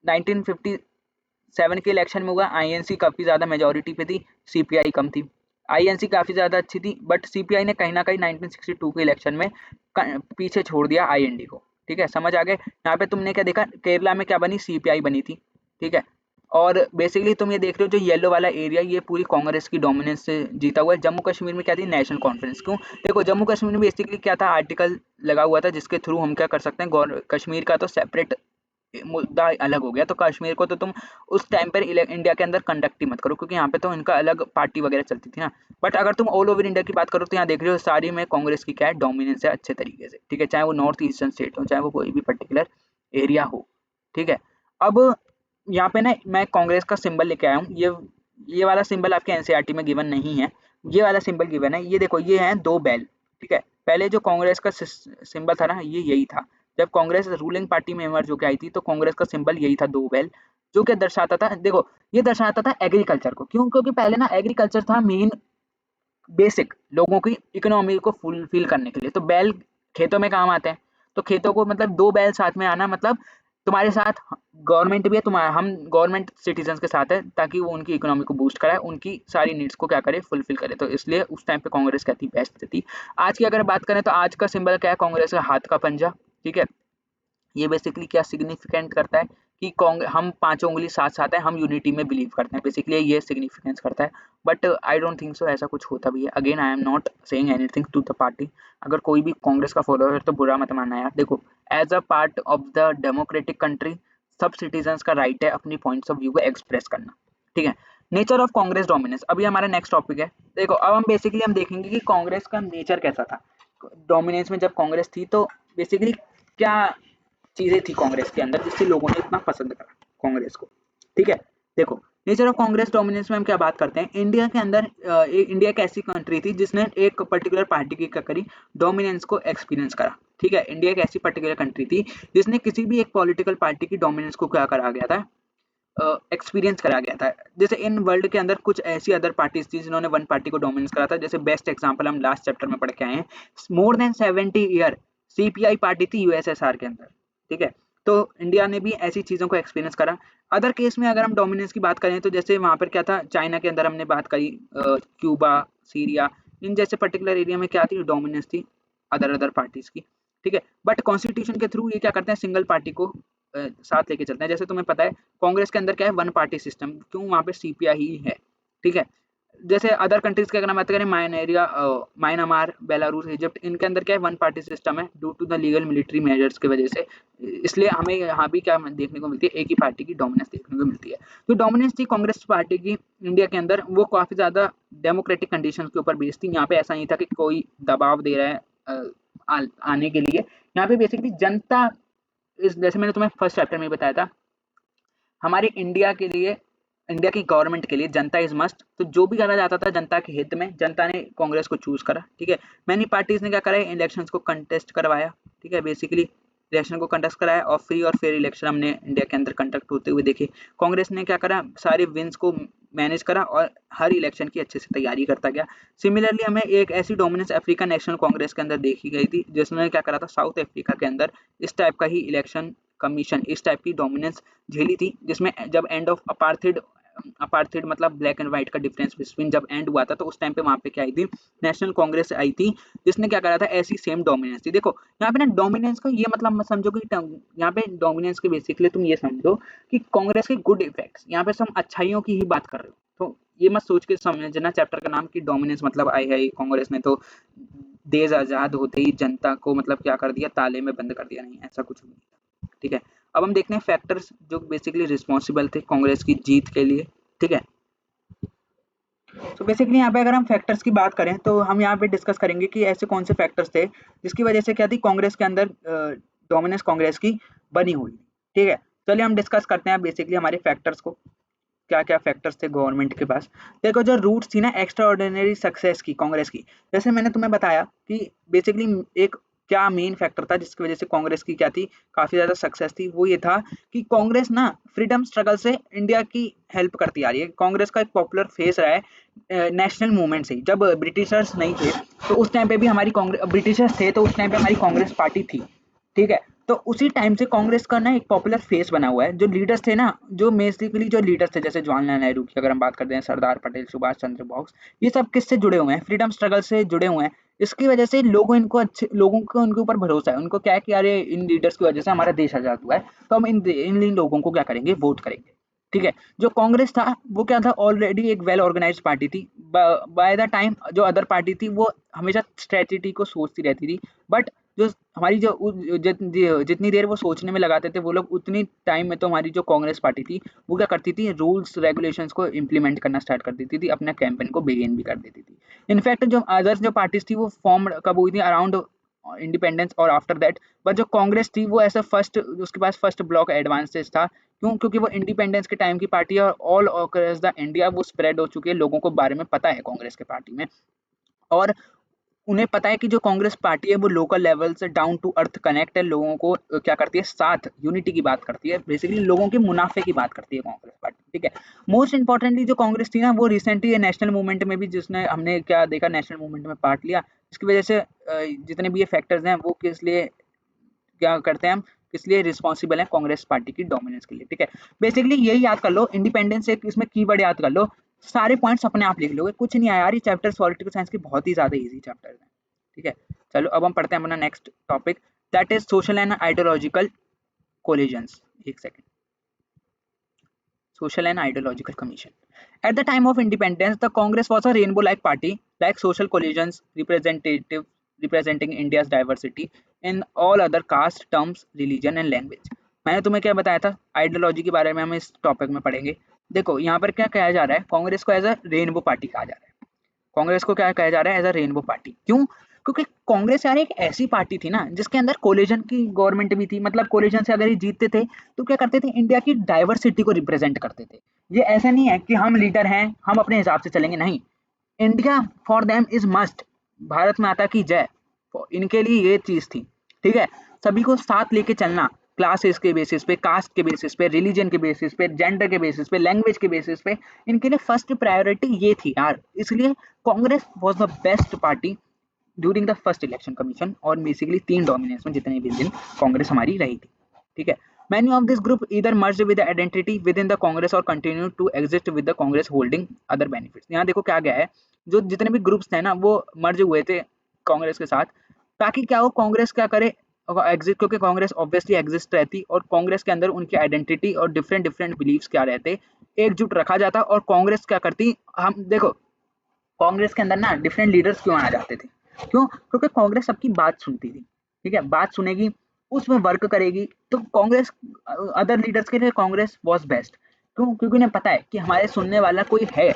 Speaker 1: 1957 के इलेक्शन में हुआ, आईएनसी काफी ज्यादा मेजोरिटी पे थी, सीपीआई कम थी। आईएनसी काफी ज्यादा अच्छी थी, बट सीपीआई ने कहीं ना कहीं 1962 के इलेक्शन में पीछे छोड़ दिया आईएनडी को, ठीक है, समझ आ गए। यहाँ पे तुमने क्या देखा, केरला में क्या बनी, सीपीआई बनी थी, ठीक है। और बेसिकली तुम ये देख रहे हो जो येलो वाला एरिया, ये पूरी कांग्रेस की डोमिनेंस से जीता हुआ है। जम्मू कश्मीर में क्या थी, नेशनल कॉन्फ्रेंस। क्यों, देखो जम्मू कश्मीर में बेसिकली क्या था, आर्टिकल लगा हुआ था जिसके थ्रू हम क्या कर सकते हैं, कश्मीर का तो सेपरेट मुद्दा अलग हो गया, तो कश्मीर को तो तुम उस टाइम पर इंडिया के अंदर कंडक्ट ही मत करो, क्योंकि यहाँ पे तो इनका अलग पार्टी वगैरह चलती थी ना। बट अगर तुम ऑल ओवर इंडिया की बात करो तो यहाँ देख रहे हो सारी में कांग्रेस की क्या है, डोमिनेंस है अच्छे तरीके से, ठीक है, चाहे वो नॉर्थ ईस्टर्न स्टेट हो, चाहे वो कोई भी पर्टिकुलर एरिया हो, ठीक है। अब यहाँ पे ना मैं कांग्रेस का सिंबल लेके आया हूँ, ये वाला सिंबल आपके एनसीईआरटी में गिवन नहीं है, ये वाला सिंबल गिवन है। ये देखो ये है 2 बैल, ठीक है। पहले जो कांग्रेस का सिंबल था ना, ये यही था। जब कांग्रेस रूलिंग पार्टी में इमर्ज होकर आई थी तो कांग्रेस का सिंबल यही था, 2 बैल, जो कि दर्शाता था, देखो ये दर्शाता था एग्रीकल्चर को। क्यों, क्योंकि पहले ना एग्रीकल्चर था मेन बेसिक लोगों की इकोनॉमी को फुलफिल करने के लिए। तो बैल खेतों में काम आते हैं, तो खेतों को मतलब 2 बैल साथ में आना मतलब तुम्हारे साथ गवर्नमेंट भी है, तुम्हारा हम गवर्नमेंट सिटीजन के साथ है, ताकि वो उनकी इकोनॉमी को बूस्ट कराए, उनकी सारी नीड्स को क्या करे, फुलफिल करे। तो इसलिए उस टाइम पे कांग्रेस क्या थी, बेस्ट थी। आज की अगर बात करें तो आज का सिंबल क्या है, कांग्रेस का हाथ का पंजा, ठीक है। ये बेसिकली क्या सिग्निफिकेंट करता है कि हम पांचों उंगली साथ साथ है, हम यूनिटी में बिलीव करते हैं, बेसिकली ये सिग्निफिकेंस करता है। But I don't think so ऐसा कुछ होता भी है। Again I am not saying anything to the party, अगर कोई भी कांग्रेस का फॉलोअर है तो बुरा मत मानना यार। देखो as a part of the democratic country सब सिटीजन का राइट है अपनी पॉइंट्स ऑफ व्यू को एक्सप्रेस करना, ठीक है। नेचर ऑफ कांग्रेस डोमिनेंस, अभी हमारा नेक्स्ट टॉपिक है। देखो अब हम बेसिकली हम देखेंगे कि कांग्रेस का नेचर कैसा था डोमिनेंस में। जब कांग्रेस थी तो बेसिकली क्या चीजें थी कांग्रेस के अंदर जिससे लोगों ने इतना पसंद करा कांग्रेस को। ठीक है। देखो, नेचर ऑफ कांग्रेस डोमिनेंस में हम क्या बात करते हैं, इंडिया के अंदर इंडिया एक ऐसी कंट्री थी जिसने एक पर्टिकुलर पार्टी की क्या करी, डोमिनेंस को एक्सपीरियंस करा। ठीक है, इंडिया एक ऐसी पर्टिकुलर कंट्री थी जिसने किसी भी एक पॉलिटिकल पार्टी की डोमिनेंस को क्या करा गया था, एक्सपीरियंस करा गया था। जैसे इन वर्ल्ड के अंदर कुछ ऐसी अदर पार्टीज थी जिन्होंने वन पार्टी को डोमिनेंस करा था। जैसे बेस्ट एग्जांपल हम लास्ट चैप्टर में पढ़ के आए हैं, more than 70 year CPI party थी यूएसएसआर के अंदर। ठीक है, तो इंडिया ने भी ऐसी चीजों को एक्सपीरियंस करा। अदर केस में अगर हम डोमिनेंस की बात करें तो जैसे वहां पर क्या था, चाइना के अंदर हमने बात करी, क्यूबा, सीरिया, इन जैसे पर्टिकुलर एरिया में क्या थी, डोमिनेंस थी अदर अदर पार्टीज की। ठीक है, बट कॉन्स्टिट्यूशन के थ्रू ये क्या करते हैं, सिंगल पार्टी को साथ लेके चलते हैं। जैसे तुम्हें पता है कांग्रेस के अंदर क्या है, वन पार्टी सिस्टम, क्यों, वहां पे सीपीआई ही है। ठीक है, जैसे अदर कंट्रीज की अगर हम बात करें, म्यांमार, बेलारूस, इजिप्ट, इनके अंदर क्या है, वन पार्टी सिस्टम है due to the legal military measures की वजह से। इसलिए हमें यहाँ भी क्या देखने को मिलती है, एक ही पार्टी की डोमिनेंस देखने को मिलती है। जो डोमिनेंस थी कांग्रेस पार्टी की इंडिया के अंदर, वो काफी ज्यादा डेमोक्रेटिक कंडीशंस के ऊपर बेस्ड थी। यहाँ पे ऐसा नहीं था कि कोई दबाव दे रहा है आने के लिए। यहाँ पे बेसिकली जनता, जैसे मैंने तुम्हें फर्स्ट चैप्टर में बताया था, हमारे इंडिया के लिए, इंडिया की गवर्नमेंट के लिए जनता इज मस्ट। तो जो भी करा जाता था जनता के हित में, जनता ने कांग्रेस को चूज करा। ठीक है, मैनी पार्टीज ने क्या करा, इलेक्शंस को कंटेस्ट करवाया। ठीक है, बेसिकली इलेक्शन को कंटेस्ट कराया और फ्री और फेयर इलेक्शन हमने इंडिया के अंदर कंडक्ट होते हुए देखे। कांग्रेस ने क्या करा, सारे विंस को मैनेज करा और हर इलेक्शन की अच्छे से तैयारी करता गया। सिमिलरली हमें एक ऐसी डोमिनेंस अफ्रीकन नेशनल कांग्रेस के अंदर देखी गई थी, जिसने क्या करा था, साउथ अफ्रीका के अंदर इस टाइप का ही इलेक्शन कमीशन, इस टाइप की डोमिनेंस झेली थी। जिसमें जब एंड ऑफ अपार्थेड, अपार्थेड मतलब ब्लैक एंड व्हाइट का डिफरेंस बिटवीन, जब एंड हुआ था तो उस टाइम पे वहां पे क्या आई थी, नेशनल कांग्रेस आई थी, जिसने क्या करा था, ऐसी सेम डोमिनेंस थी। देखो यहाँ पे ना डोमिनेंस का ये मतलब मत समझो कि यहाँ पे डोमिनेंस के बेसिकली तुम ये समझो कि कांग्रेस के गुड इफेक्ट्स, यहाँ पे हम अच्छाइयों की ही बात कर रहे हो। तो ये मत सोच के समझना चैप्टर का नाम कि डोमिनेंस मतलब आई है कांग्रेस ने तो देश आजाद होते ही जनता को मतलब क्या कर दिया, ताले में बंद कर दिया, नहीं ऐसा कुछ नहीं। ठीक है, अब हम देखते हैं फैक्टर्स जो बेसिकली रिस्पॉन्सिबल थे कांग्रेस की जीत के लिए। ठीक है, तो बेसिकली यहाँ पे अगर हम फैक्टर्स की बात करें तो हम यहाँ पे डिस्कस करेंगे कि ऐसे कौन से फैक्टर्स थे जिसकी वजह से क्या थी, कांग्रेस के अंदर डोमिनेंस कांग्रेस की बनी हुई। ठीक है, चलिए हम डिस्कस करते हैं बेसिकली हमारे फैक्टर्स को, क्या क्या फैक्टर्स थे गवर्नमेंट के पास। देखो जो रूट्स थी ना एक्स्ट्रा ऑर्डिनरी सक्सेस की कांग्रेस की, जैसे मैंने तुम्हें बताया कि बेसिकली एक क्या मेन फैक्टर था जिसकी वजह से कांग्रेस की क्या थी, काफी ज्यादा सक्सेस थी, वो ये था कि कांग्रेस ना फ्रीडम स्ट्रगल से इंडिया की हेल्प करती आ रही है। कांग्रेस का एक पॉपुलर फेस रहा है नेशनल मूवमेंट से। जब ब्रिटिशर्स नहीं थे तो उस टाइम पे भी हमारी कांग्रेस, ब्रिटिशर्स थे तो उस टाइम पे हमारी कांग्रेस पार्टी थी। ठीक है, तो उसी टाइम से कांग्रेस का ना एक पॉपुलर फेस बना हुआ है। जो लीडर्स थे ना, जो बेसिकली जो लीडर्स थे, जैसे जवाहरलाल नेहरू की अगर हम बात करते हैं, सरदार पटेल, सुभाष चंद्र बोस, ये सब किससे जुड़े हुए हैं, फ्रीडम स्ट्रगल से जुड़े हुए हैं। इसकी वजह से लोगों इनको अच्छे, लोगों को उनके ऊपर भरोसा है। उनको क्या है कि अरे इन लीडर्स की वजह से हमारा देश आजाद हुआ है, तो हम इन लोगों को क्या करेंगे, वोट करेंगे। ठीक है, जो कांग्रेस था वो क्या था, ऑलरेडी एक वेल ऑर्गेनाइज्ड पार्टी थी। बाय द टाइम जो अदर पार्टी थी वो हमेशा स्ट्रेटेजी को सोचती रहती थी, बट जो हमारी जो जितनी देर वो सोचने में लगाते थे वो लोग, उतनी टाइम में तो हमारी जो कांग्रेस पार्टी थी वो क्या करती थी, रूल्स रेगुलेशंस को इम्प्लीमेंट करना स्टार्ट कर देती थी, अपने कैंपेन को बिगिन भी कर देती थी। इनफैक्ट जो अदर्स जो पार्टीज थी वो फॉर्म कब हुई थी, अराउंड इंडिपेंडेंस और आफ्टर दैट। बट जो कांग्रेस थी वो ऐसा फर्स्ट, उसके पास फर्स्ट ब्लॉक एडवांटेज था। क्यों, क्योंकि वो इंडिपेंडेंस के टाइम की पार्टी है और ऑल ओकरस द इंडिया वो स्प्रेड हो चुकी है, लोगों को बारे में पता है कांग्रेस के पार्टी में। और उन्हें पता है कि जो कांग्रेस पार्टी है वो लोकल लेवल से डाउन टू अर्थ कनेक्ट है, लोगों को क्या करती है, साथ यूनिटी की बात करती है, बेसिकली लोगों के मुनाफे की बात करती है कांग्रेस पार्टी। ठीक है, मोस्ट इंपॉर्टेंटली जो कांग्रेस थी ना वो रिसेंटली नेशनल मूवमेंट में भी, जिसने हमने क्या देखा, नेशनल मूवमेंट में पार्ट लिया, इसकी वजह से जितने भी ये फैक्टर्स हैं वो किस लिए क्या करते हैं, हम किस लिए रिस्पॉन्सिबल है कांग्रेस पार्टी की डोमिनेंस के लिए। ठीक है, बेसिकली यही याद कर लो, इंडिपेंडेंस एक इसमें कीवर्ड याद कर लो, सारे पॉइंट्स अपने आप लिख लोगे, कुछ नहीं आया यार, ये चैप्टर्स पॉलिटिकल साइंस के बहुत ही ज्यादा इजी चैप्टर्स हैं। ठीक है, चलो अब हम पढ़ते हैं अपना next topic, that is social and ideological collisions. एक second, social and ideological commission. At the time of independence, the Congress was a rainbow-like party, like social coalitions representing India's diversity in all other caste, terms, religion and language. मैंने तुम्हें क्या बताया था, ideology के बारे में हम इस टॉपिक में पढ़ेंगे। देखो यहाँ पर क्या कहा जा रहा है, कांग्रेस को एज अ रेनबो पार्टी कहा जा रहा है। कांग्रेस को क्या कहा जा रहा है, एज अ रेनबो पार्टी। क्यों, क्योंकि कांग्रेस यार एक ऐसी पार्टी थी ना जिसके अंदर कोलिजन की गवर्नमेंट भी थी, मतलब कोलिजन से अगर ये जीतते थे तो क्या करते थे, इंडिया की डाइवर्सिटी को रिप्रेजेंट करते थे। ये ऐसा नहीं है कि हम लीडर हैं हम अपने हिसाब से चलेंगे, नहीं, India for them is must, Bharat माता की जय, इनके लिए ये चीज थी। ठीक है, सभी को साथ लेके चलना, क्लासेस के बेसिस पे, कास्ट के बेसिस पे, रिलीजन के बेसिस पे, जेंडर के बेसिस पे, लैंग्वेज के बेसिस पे, इनके लिए फर्स्ट प्रायोरिटी ये थी यार। इसलिए Congress was the best party during the first election commission, और बेसिकली 3 डोमिनेंस में जितने भी दिन कांग्रेस हमारी रही थी। ठीक है, many of this group either merged with the identity within the congress or continued to exist with the congress holding other benefits। यहाँ देखो क्या गया है, जो जितने भी ग्रुप्स थे ना वो मर्ज हुए थे कांग्रेस के साथ, ताकि क्या हो, कांग्रेस क्या करे, एग्जिस्ट, क्योंकि कांग्रेस ऑब्वियसली एग्जिस्ट रहती और कांग्रेस के अंदर उनकी आइडेंटिटी और डिफरेंट डिफरेंट बिलीव्स क्या रहते, एकजुट रखा जाता। और कांग्रेस क्या करती, हम देखो कांग्रेस के अंदर ना डिफरेंट लीडर्स क्यों आना जाते थे, क्यों, क्योंकि कांग्रेस सबकी बात सुनती थी। ठीक है, बात सुनेगी, उसमें वर्क करेगी, तो कांग्रेस अदर लीडर्स के लिए कांग्रेस वाज बेस्ट। क्यों, क्योंकि उन्हें पता है कि हमारे सुनने वाला कोई है,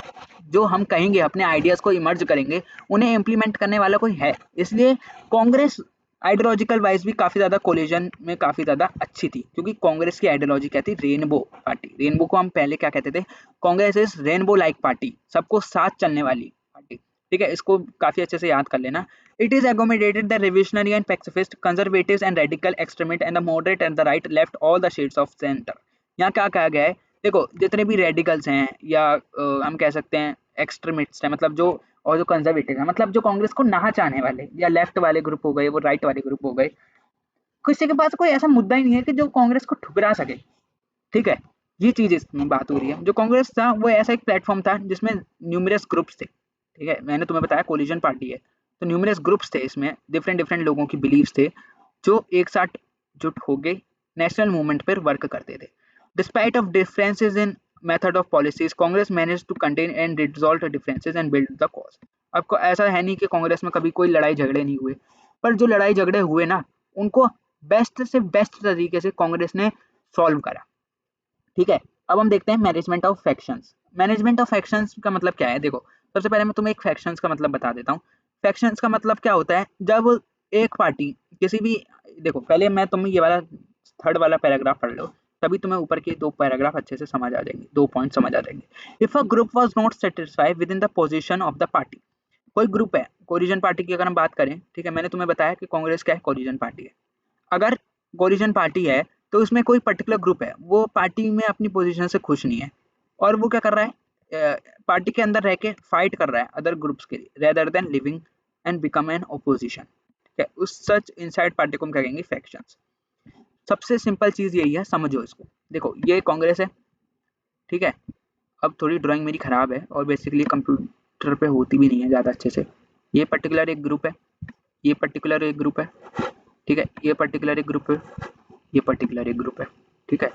Speaker 1: जो हम कहेंगे अपने आइडियाज को इमर्ज करेंगे, उन्हें इम्प्लीमेंट करने वाला कोई है। इसलिए कांग्रेस आइडियोलॉजिकल वाइज भी काफी ज्यादा कोलिजन में काफी ज्यादा अच्छी थी, क्योंकि कांग्रेस की आइडियोलॉजी क्या थी, रेनबो पार्टी। रेनबो को हम पहले क्या कहते थे, Congress is rainbow like party, सबको साथ चलने वाली पार्टी। ठीक है, इसको काफी अच्छे से याद कर लेना। It is accommodated the revisionary and pacifist, conservatives and radical extremist and the moderate and the right left all the shades of center। यहाँ क्या कहा गया है, देखो जितने भी रेडिकल्स हैं या हम कह सकते हैं एक्सट्रीमिस्ट हैं, मतलब जो, और जो कंजर्वेटिव है, मतलब जो कांग्रेस को ना चाहने वाले, या लेफ्ट वाले ग्रुप हो गए, वो राइट वाले ग्रुप हो गए, किसी के पास कोई ऐसा मुद्दा ही नहीं है कि जो कांग्रेस को ठुकरा सके। ठीक है, ये चीज इसमें बात हो रही है। जो कांग्रेस था वो ऐसा एक प्लेटफॉर्म था जिसमें न्यूमरस ग्रुप्स थे। ठीक है, मैंने तुम्हें बताया कोलिजन पार्टी है, तो न्यूमरस ग्रुप्स थे, इसमें डिफरेंट डिफरेंट लोगों की बिलीव्स थे जो एक साथ जुट हो गए नेशनल मूवमेंट पर वर्क करते थे। Despite of differences in method of policies, Congress manage to contain and resolve differences and build the cause. आपको ऐसा है नहीं कि कांग्रेस में कभी कोई लड़ाई झगड़े नहीं हुए, पर जो लड़ाई झगड़े हुए ना, उनको बेस्ट से बेस्ट तरीके से कांग्रेस ने सॉल्व करा। ठीक है, अब हम देखते हैं management of factions. Management of factions का मतलब क्या है, देखो सबसे पहले मैं तुम्हें एक फैक्शंस का मतलब बता देता हूँ। फैक्शंस का मतलब क्या होता है, जब एक पार्टी किसी भी, देखो पहले मैं तुम्हें ये वाला थर्ड वाला पैराग्राफ पढ़ लो, तभी तुम्हें ऊपर के 2 पैराग्राफ अच्छे से समझ आ जाएंगे, 2 पॉइंट समझ आ जाएंगे। If a group was not satisfied with in the position of the party, कोई ग्रुप है, कोलिजन पार्टी की अगर हम बात करें, ठीक है, मैंने तुम्हें बताया कि कांग्रेस क्या है, कोलिजन पार्टी है। अगर कोलिजन पार्टी है तो उसमें कोई पर्टिकुलर ग्रुप है, वो पार्टी में अपनी पोजीशन से खुश नहीं है, और वो क्या कर रहा है, पार्टी के अंदर रह के फाइट कर रहा है अदर ग्रुप्स के लिए, rather than living and become an opposition. ठीक है, उस सच इनसाइड पार्टी को हम क्या कहेंगे, फैक्शंस। सबसे सिंपल चीज यही है, समझो इसको। देखो ये कांग्रेस है, ठीक है, अब थोड़ी ड्राइंग मेरी खराब है और बेसिकली कंप्यूटर पे होती भी नहीं है ज़्यादा अच्छे से। ये पर्टिकुलर एक ग्रुप है, ये पर्टिकुलर एक ग्रुप है, ठीक है, ये पर्टिकुलर एक ग्रुप है, ये पर्टिकुलर एक ग्रुप है। ठीक है,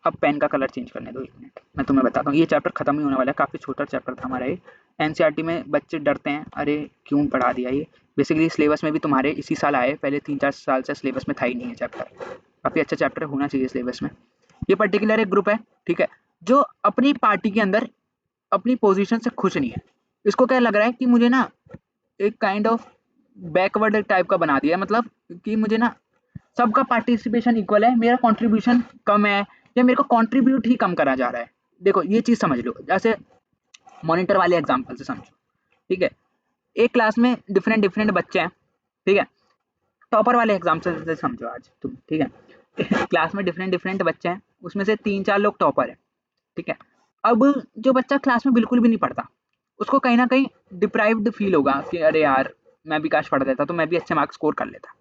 Speaker 1: अब पेन का कलर चेंज करने दो 1 मिनट, मैं तुम्हें बताता हूँ। ये चैप्टर खत्म ही होने वाला है, काफ़ी छोटा चैप्टर था हमारा ये। एनसीईआरटी में बच्चे डरते हैं, अरे क्यों पढ़ा दिया ये, बेसिकली सिलेबस में भी तुम्हारे इसी साल आए, पहले 3-4 साल से सिलेबस में था ही नहीं है चैप्टर। काफ़ी अच्छा चैप्टर होना चाहिए सिलेबस में। ये पर्टिकुलर एक ग्रुप है, ठीक है, जो अपनी पार्टी के अंदर अपनी पोजीशन से खुश नहीं है। इसको क्या लग रहा है कि मुझे ना एक काइंड ऑफ बैकवर्ड टाइप का बना दिया है, मतलब कि मुझे ना सबका पार्टिसिपेशन इक्वल है, मेरा कंट्रीब्यूशन कम है, या मेरे को कंट्रीब्यूट ही कम करा जा रहा है। देखो ये चीज समझ लो, जैसे मॉनिटर वाले एग्जांपल से समझो। ठीक है, एक क्लास में डिफरेंट डिफरेंट बच्चे हैं, ठीक है, टॉपर वाले एग्जांपल से समझो आज तुम। ठीक है, क्लास में डिफरेंट डिफरेंट बच्चे हैं, उसमें से 3-4 लोग टॉपर है। ठीक है, अब जो बच्चा क्लास में बिल्कुल भी नहीं पढ़ता, उसको कहीं ना कहीं डिप्राइव्ड फील होगा कि अरे यार मैं भी काश पढ़ लेता तो मैं भी अच्छे मार्क्स स्कोर कर लेता।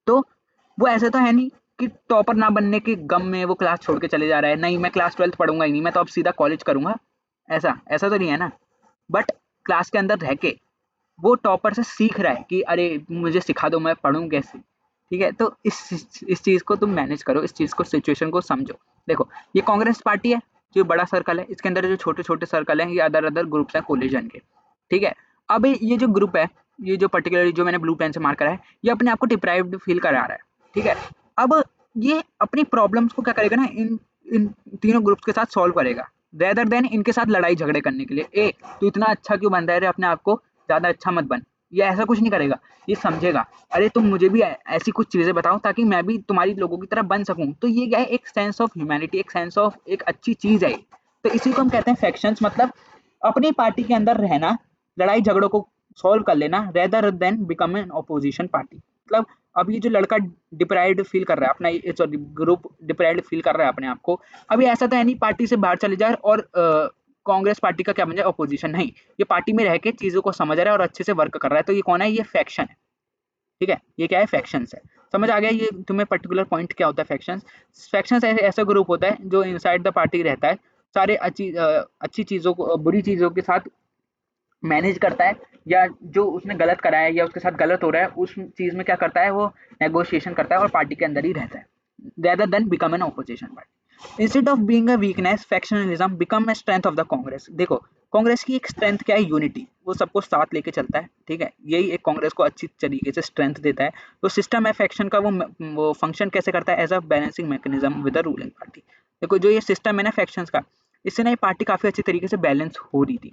Speaker 1: तो वो ऐसे तो है नहीं कि टॉपर ना बनने के गम में वो क्लास छोड़ के चले जा रहा है, नहीं मैं क्लास 12th पढ़ूंगा ही नहीं, मैं तो अब सीधा कॉलेज करूंगा, ऐसा ऐसा तो नहीं है ना। बट क्लास के अंदर रह के वो टॉपर से सीख रहा है कि अरे मुझे सिखा दो, मैं पढ़ूं कैसे। ठीक है, तो इस चीज को तुम मैनेज करो, इस चीज को, सिचुएशन को समझो। देखो ये कांग्रेस पार्टी है, जो बड़ा सर्कल है, इसके अंदर जो छोटे छोटे सर्कल हैं ये अदर अदर ग्रुप्स हैं कोलिजन के। ठीक है, अब ये जो ग्रुप है, ये जो पर्टिकुलरली जो मैंने ब्लू पेन से मार्क करा है, ये अपने आप को डिप्राइव्ड फील करा रहा है। ठीक है, अब ये अपनी प्रॉब्लम्स को क्या करेगा ना, इन इन तीनों ग्रुप्स के साथ सॉल्व करेगा, रेदर देन इनके साथ लड़ाई झगड़े करने के लिए। ए तू इतना अच्छा क्यों बन रहा है रे, अपने आप को ज्यादा अच्छा मत बन, ये ऐसा कुछ नहीं करेगा, ये समझेगा अरे तुम मुझे भी ऐसी कुछ चीजें बताओ ताकि मैं भी तुम्हारी लोगों की तरह बन सकूं। तो ये क्या है, एक सेंस ऑफ ह्यूमैनिटी, एक सेंस ऑफ एक अच्छी चीज है। तो इसी को हम कहते हैं फैक्शंस, मतलब अपनी पार्टी के अंदर रहना, लड़ाई झगड़ों को सॉल्व कर लेना rather than become an opposition party. मतलब अब ये जो लड़का डिप्राइव्ड फील कर रहा है अपना, सॉरी ग्रुप डिप्राइव्ड फील कर रहा है अपने आप को, अभी ऐसा तो है नहीं पार्टी से बाहर चले जाए और कांग्रेस पार्टी का क्या बन जाए, ऑपोजिशन। नहीं, ये पार्टी में रह के चीजों को समझ रहा है और अच्छे से वर्क कर रहा है। तो ये कौन है, ये फैक्शन है। ठीक है, ये क्या है, फैक्शंस है। समझ आ गया ये तुम्हें पर्टिकुलर पॉइंट क्या होता है फैक्शंस। फैक्शंस ऐसा ग्रुप होता है जो इनसाइड द पार्टी रहता है, सारे अच्छी चीजों को बुरी चीजों के साथ मैनेज करता है, या जो उसने गलत करा है या उसके साथ गलत हो रहा है उस चीज में क्या करता है, वो नेगोशिएशन करता है और पार्टी के अंदर ही रहता है rather than become an opposition party instead of being a weakness factionalism become a strength of the congress। देखो कांग्रेस की एक स्ट्रेंथ क्या है, यूनिटी, वो सबको साथ लेके चलता है। ठीक है, यही एक कांग्रेस को अच्छी तरीके से स्ट्रेंथ देता है। तो सिस्टम है फैक्शन का, वो फंक्शन कैसे करता है, as a balancing mechanism with the ruling party. देखो जो ये सिस्टम है ना फैक्शंस का, इससे ना ये पार्टी काफी अच्छी तरीके से बैलेंस हो रही थी।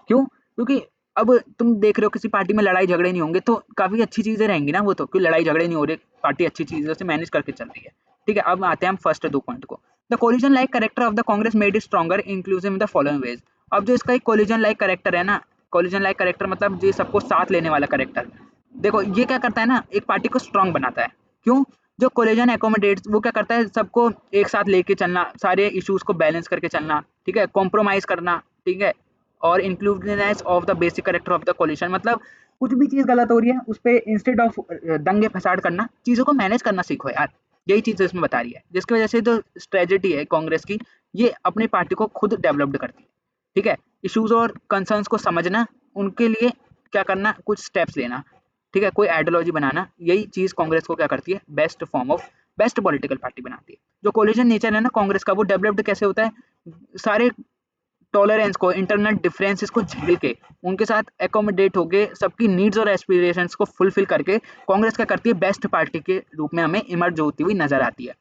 Speaker 1: क्यों, क्योंकि अब तुम देख रहे हो किसी पार्टी में लड़ाई झगड़े नहीं होंगे तो काफी अच्छी चीजें रहेंगी ना, वो तो क्यों लड़ाई झगड़े नहीं हो रहे, पार्टी अच्छी चीजों से मैनेज करके चल रही है। ठीक है, अब आते हैं हम फर्स्ट 2 पॉइंट को। The collision like character of the Congress made it stronger inclusive in the following veg. अब जो इसका एक कोलिजन लाइक कैरेक्टर है ना, कोलिजन लाइक कैरेक्टर मतलब जो सबको साथ लेने वाला कैरेक्टर, देखो ये क्या करता है ना, एक पार्टी को स्ट्रॉन्ग बनाता है। क्यों, जो कोलिजन एकोमोडेट्स वो क्या करता है, सबको एक साथ लेके चलना, सारे इश्यूज को बैलेंस करके चलना। ठीक है, कॉम्प्रोमाइज करना। ठीक है, और inclusiveness of the basic character of the coalition, मतलब कुछ भी चीज गलत हो रही है उस पर इंस्टेड ऑफ दंगे फसाद करना, चीजों को मैनेज करना सीखो यार। यही चीज इसमें बता रही है, जिसकी वजह से जो स्ट्रेटेजी है कांग्रेस की, ये अपनी पार्टी को खुद डेवलप्ड करती है। ठीक है, इश्यूज और कंसर्न्स को समझना, उनके लिए क्या करना, कुछ स्टेप्स लेना। ठीक है, कोई आइडियोलॉजी बनाना, यही चीज कांग्रेस को क्या करती है, best form of best political party बनाती है। जो कोलिजन नेचर है ना कांग्रेस का, वो डेवलप्ड कैसे होता है, सारे टॉलरेंस को, इंटरनल डिफरेंसेस को झेल के, उनके साथ एकोमोडेट होके, सबकी नीड्स और एस्पिरेशंस को फुलफिल करके कांग्रेस क्या करती है, बेस्ट पार्टी के रूप में हमें इमर्ज होती हुई नजर आती है।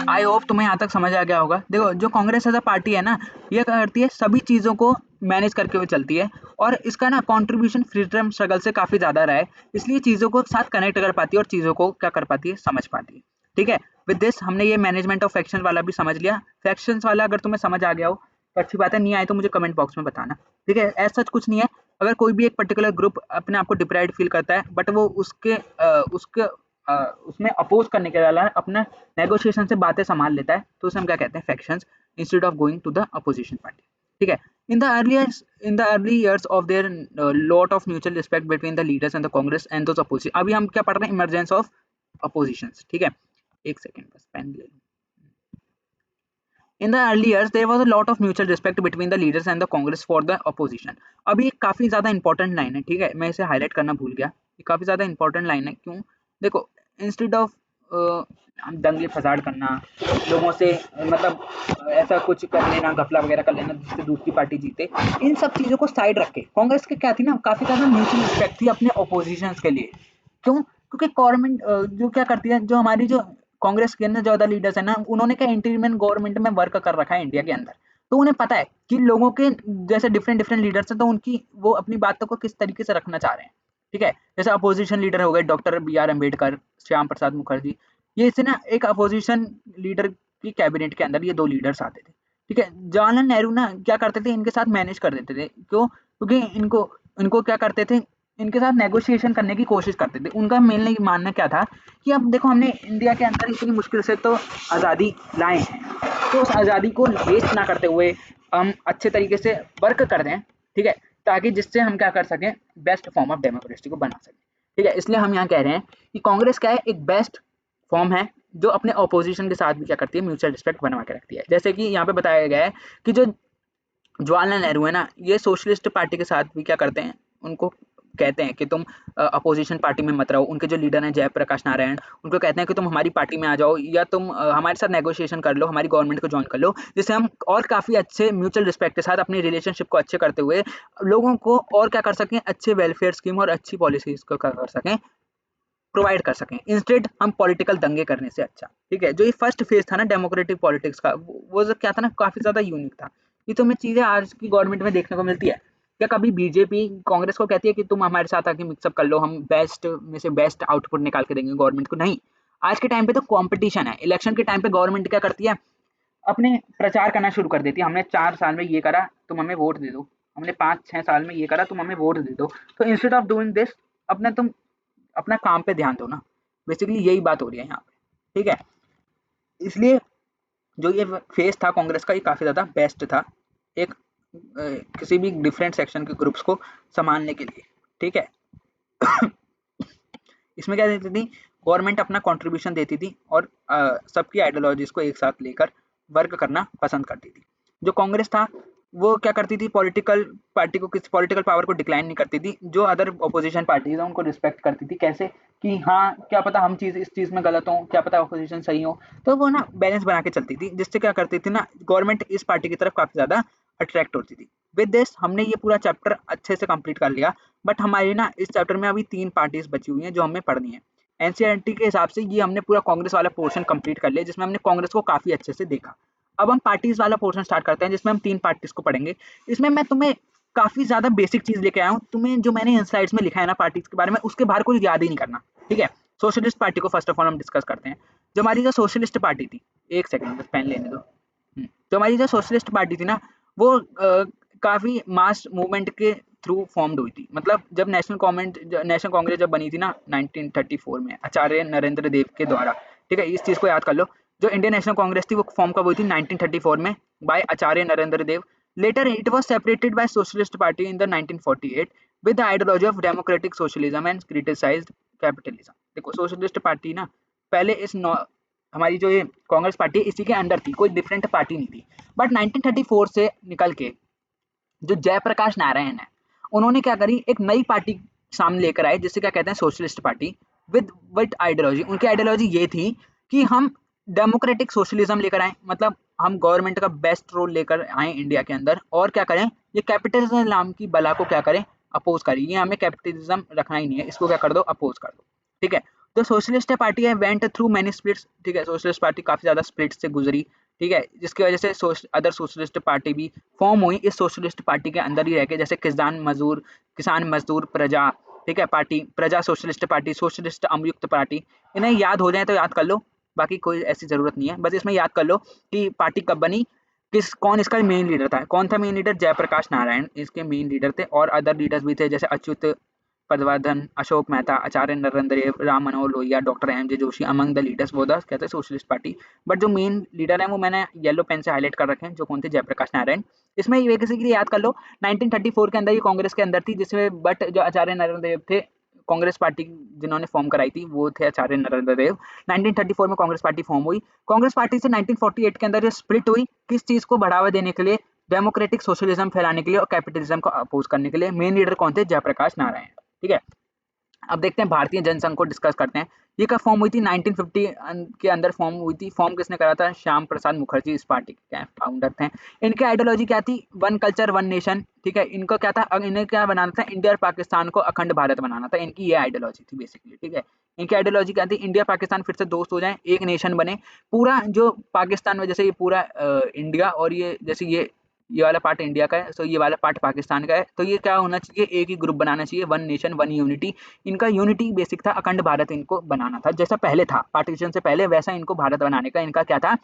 Speaker 1: आई होप तुम्हें यहाँ तक समझ आ गया होगा। देखो जो कांग्रेस एज अ पार्टी है ना, ये क्या करती है, सभी चीजों को मैनेज करके हुए चलती है, और इसका ना कंट्रीब्यूशन फ्रीडम स्ट्रगल से काफी ज्यादा रहा है, इसलिए चीजों को साथ कनेक्ट कर पाती है और चीजों को क्या कर पाती है, समझ पाती है। ठीक है, विद दिस हमने ये मैनेजमेंट ऑफ फैक्शन वाला भी समझ लिया। फैक्शन वाला अगर तुम्हें समझ आ गया हो तो अच्छी बात है, नहीं आए तो मुझे कमेंट बॉक्स में बताना। ठीक है, ऐसा सच कुछ नहीं है, अगर कोई भी एक पर्टिकुलर ग्रुप अपने आप को डिप्राइड फील करता है बट वो उसके उसमें अपोज करने के वाला अपना नेगोशिएशन से बातें संभाल लेता है, तो उसे हम क्या कहते हैं, factions, instead of going to the opposition party. ठीक है, in the early years of their lot of mutual respect between the leaders and the Congress and those opposition। अभी हम क्या पढ़ रहे हैं, इमरजेंस ऑफ अपोजिशंस। ठीक है, एक सेकेंड बस पेन ले लूं। In the early years, there was a lot of mutual respect between the leaders and the Congress for the opposition। अभी एक काफी ज्यादा इंपॉर्टेंट लाइन है, ठीक है, मैं इसे हाईलाइट करना भूल गया, ये काफी ज्यादा इंपॉर्टेंट लाइन है। क्यों, देखो इंस्टेड ऑफ हम दंगे फसाद करना लोगों से, मतलब ऐसा कुछ कर लेना, घपला वगैरह कर लेना जिससे दूसरी पार्टी जीते, इन सब चीजों को साइड रख के कांग्रेस के क्या थी ना, काफी ज्यादा म्यूचुअल रिस्पेक्ट थी अपने ऑपोजिशन के लिए। क्यों, क्योंकि गवर्नमेंट जो क्या करती है, जो हमारी जो कांग्रेस के अंदर जो अदर लीडर्स है ना, उन्होंने क्या इंटीरियम गवर्नमेंट में वर्क कर रखा है इंडिया के अंदर, तो उन्हें पता है कि लोगों के जैसे डिफरेंट डिफरेंट लीडर्स हैं, तो उनकी वो अपनी बातों को किस तरीके से रखना चाह रहे हैं। ठीक है, जैसे अपोजिशन लीडर हो गए doctor B R Ambedkar, Shyam Prasad Mukherjee, ये इसे ना एक अपोजिशन लीडर की कैबिनेट के अंदर ये 2 लीडर्स आते थे। ठीक है, जवाहरलाल नेहरू ना क्या करते थे, इनके साथ मैनेज कर देते थे। क्यों, क्योंकि इनको इनको क्या करते थे, इनके साथ नेगोशिएशन करने की कोशिश करते थे। उनका मेनली मानना क्या था कि अब देखो हमने इंडिया के अंदर इतनी मुश्किल से तो आज़ादी लाए हैं, तो उस आज़ादी को वेस्ट ना करते हुए हम अच्छे तरीके से वर्क कर दें। ठीक है, ताकि जिससे हम क्या कर सकें, बेस्ट फॉर्म ऑफ डेमोक्रेसी को बना सकें। ठीक है, इसलिए हम यहाँ कह रहे हैं कि कांग्रेस क्या है, एक बेस्ट फॉर्म है जो अपने ऑपोजिशन के साथ भी क्या करती है, म्यूचुअल रिस्पेक्ट बनवा के रखती है। जैसे कि यहाँ पे बताया गया है कि जो जवाहरलाल नेहरू है ना, ये सोशलिस्ट पार्टी के साथ भी क्या करते हैं, उनको कहते हैं कि तुम अपोजिशन पार्टी में मत रहो। उनके जो लीडर हैं जयप्रकाश नारायण, उनको कहते हैं कि तुम हमारी पार्टी में आ जाओ, या तुम हमारे साथ नेगोशिएशन कर लो, हमारी गवर्नमेंट को ज्वाइन कर लो, जिससे हम और काफ़ी अच्छे म्यूचुअल रिस्पेक्ट के साथ अपनी रिलेशनशिप को अच्छे करते हुए लोगों को और क्या कर सकें, अच्छे वेलफेयर स्कीम और अच्छी पॉलिसीज को क्या कर सकें, प्रोवाइड कर सकें, इंस्टेड हम पॉलिटिकल दंगे करने से अच्छा। ठीक है, जो ये फर्स्ट फेज था ना डेमोक्रेटिक पॉलिटिक्स का, वो जो क्या था ना, काफी ज्यादा यूनिक था। ये तो हमें चीजें आज की गवर्नमेंट में देखने को मिलती है, क्या कभी बीजेपी कांग्रेस को कहती है कि तुम हमारे साथ आके मिक्सअप कर लो, हम बेस्ट में से बेस्ट आउटपुट निकाल के देंगे गवर्नमेंट को? नहीं। आज के टाइम पे तो कंपटीशन है। इलेक्शन के टाइम पे गवर्नमेंट क्या करती है, अपने प्रचार करना शुरू कर देती है। हमने 4 साल में ये करा, तुम हमें वोट दे दो। हमने 5-6 साल में ये करा, तुम हमें वोट दे दो। तो इंस्टेड ऑफ डूइंग दिस, अपना तुम अपना काम पे ध्यान दो ना। बेसिकली यही बात हो रही है यहाँ पे, ठीक है। इसलिए जो ये फेस था कांग्रेस का, ये काफी ज्यादा बेस्ट था एक किसी भी डिफरेंट सेक्शन के ग्रुप्स को संभालने के लिए, ठीक है। इसमें क्या देती थी गवर्नमेंट, अपना कंट्रीब्यूशन देती थी और सबकी आइडियोलॉजीज को एक साथ लेकर वर्क करना पसंद करती थी। जो कांग्रेस था वो क्या करती थी, पॉलिटिकल पार्टी को, किसी पॉलिटिकल पावर को डिक्लाइन नहीं करती थी। जो अदर अपोजिशन पार्टीज है उनको रिस्पेक्ट करती थी। कैसे कि हाँ, क्या पता हम इस चीज में गलत हो, क्या पता अपोजिशन सही हो, तो वो ना बैलेंस बना के चलती थी। जिससे क्या करती थी ना, गवर्नमेंट इस पार्टी की तरफ काफी ज्यादा अट्रैक्ट होती थी। विद दिस हमने ये पूरा चैप्टर अच्छे से कंप्लीट कर लिया। बट हमारी ना इस चैप्टर में अभी 3 पार्टीज बची हुई हैं जो हमें पढ़नी है। एनसीईआरटी के हिसाब से ये हमने पूरा कांग्रेस वाला पोर्शन कंप्लीट कर लिया, जिसमें हमने कांग्रेस को काफी अच्छे से देखा। अब हम पार्टीज वाला पोर्शन स्टार्ट करते हैं, जिसमें हम 3 पार्टीज को पढ़ेंगे। इसमें मैं तुम्हें काफी ज्यादा बेसिक चीज लेके आया हूँ। तुम्हें जो मैंने इन स्लाइड्स में लिखा है ना पार्टीज के बारे में, उसके बाहर कुछ याद ही नहीं करना, ठीक है। सोशलिस्ट पार्टी को फर्स्ट ऑफ ऑल हम डिस्कस करते हैं। जो हमारी जो सोशलिस्ट पार्टी थी, एक सेकंड बस पेन लेने दो। तो हमारी जो सोशलिस्ट पार्टी थी ना, वो काफी मास मूवमेंट के थ्रू फॉर्म्ड हुई थी। मतलब जब नेशनल कांग्रेस जब बनी थी ना 1934 में, आचार्य नरेंद्र देव के द्वारा, ठीक है। इस चीज को याद कर लो। जो इंडियन नेशनल कांग्रेस थी वो फॉर्म कब हुई थी, 1934 में, by Acharya Narendra Dev. Later it was separated by socialist party in the 1948 with the ideology of democratic socialism and criticized capitalism. देखो सोशलिस्ट पार्टी ना पहले हमारी जो ये कांग्रेस पार्टी इसी के अंडर थी, कोई डिफरेंट पार्टी नहीं थी। बट 1934 से निकल के जो जयप्रकाश नारायण है, उन्होंने क्या करी, एक नई पार्टी सामने लेकर आए, जिससे क्या कहते हैं सोशलिस्ट पार्टी। विद आइडियोलॉजी, उनकी आइडियोलॉजी ये थी कि हम डेमोक्रेटिक सोशलिज्म लेकर आए, मतलब हम गवर्नमेंट का बेस्ट रोल लेकर आए इंडिया के अंदर। और क्या करें, ये कैपिटलिज्म नाम की बला को क्या करें, अपोज करें। ये हमें कैपिटलिज्म रखना ही नहीं है, इसको क्या कर दो, अपोज कर दो, ठीक है। तो सोशलिस्ट पार्टी है वेंट थ्रू मैनी स्प्लिट्स, ठीक है। सोशलिस्ट पार्टी काफी ज्यादा स्प्लिट्स से गुजरी, ठीक है, जिसकी वजह से अदर सोशलिस्ट पार्टी भी फॉर्म हुई इस सोशलिस्ट पार्टी के अंदर ही रह के, जैसे किसान मजदूर प्रजा, ठीक है, पार्टी, प्रजा सोशलिस्ट पार्टी, सोशलिस्ट अमयुक्त पार्टी। इन्हें याद हो जाए तो याद कर लो, बाकी कोई ऐसी जरूरत नहीं है। बस इसमें याद कर लो कि पार्टी कब बनी, कौन इसका मेन लीडर था। कौन था मेन लीडर, जयप्रकाश नारायण इसके मेन लीडर थे। और अदर लीडर्स भी थे, जैसे Achyut Patwardhan, Ashok Mehta, Acharya Narendra Dev, Ram Manohar Lohia, doctor M J Joshi among the leaders वो द कहते हैं सोशलिस्ट पार्टी। बट जो मेन लीडर है वो मैंने येलो पेन से हाईलाइट कर रखे हैं, जो कौन थे, जयप्रकाश नारायण। इसमें ये किसी के लिए याद कर लो, 1934 के अंदर ये कांग्रेस के अंदर थी, जिसमें बट जो आचार्य नरेंद्र देव थे, कांग्रेस पार्टी जिन्होंने फॉर्म कराई थी वो थे आचार्य नरेंद्र देव। 1934 में कांग्रेस पार्टी फॉर्म हुई। कांग्रेस पार्टी से 1948 के अंदर ये स्प्लिट हुई, किस चीज को बढ़ावा देने के लिए, डेमोक्रेटिक सोशलिज्म फैलाने के लिए और कैपिटलिज्म को अपोज करने के लिए। मेन लीडर कौन थे, जयप्रकाश नारायण, ठीक है। अब देखते हैं भारतीय जनसंघ को डिस्कस करते हैं। ये कब फॉर्म हुई थी, 1950 के अंदर फॉर्म हुई थी। फॉर्म किसने करा था, श्याम प्रसाद मुखर्जी इस पार्टी के फाउंडर थे। इनकी आइडियोलॉजी क्या थी, वन कल्चर वन नेशन, ठीक है। इनको क्या था, इन्हें क्या बनाना था, इंडिया और पाकिस्तान को अखंड भारत बनाना था। इनकी ये आइडियोलॉजी थी बेसिकली, ठीक है। इनकी आइडियोलॉजी क्या थी, इंडिया पाकिस्तान फिर से दोस्त हो जाए, एक नेशन बने। पूरा जो पाकिस्तान में जैसे ये पूरा इंडिया, और ये जैसे ये वाला पार्ट इंडिया का है, तो ये वाला पार्ट पाकिस्तान का है। तो ये क्या होना चाहिए, एक ही ग्रुप बनाना चाहिए, वन नेशन वन यूनिटी। इनका यूनिटी बेसिक था, अखंड भारत इनको बनाना था, जैसा पहले था पार्टीशन से पहले, वैसा इनको भारत बनाने का इनका क्या था,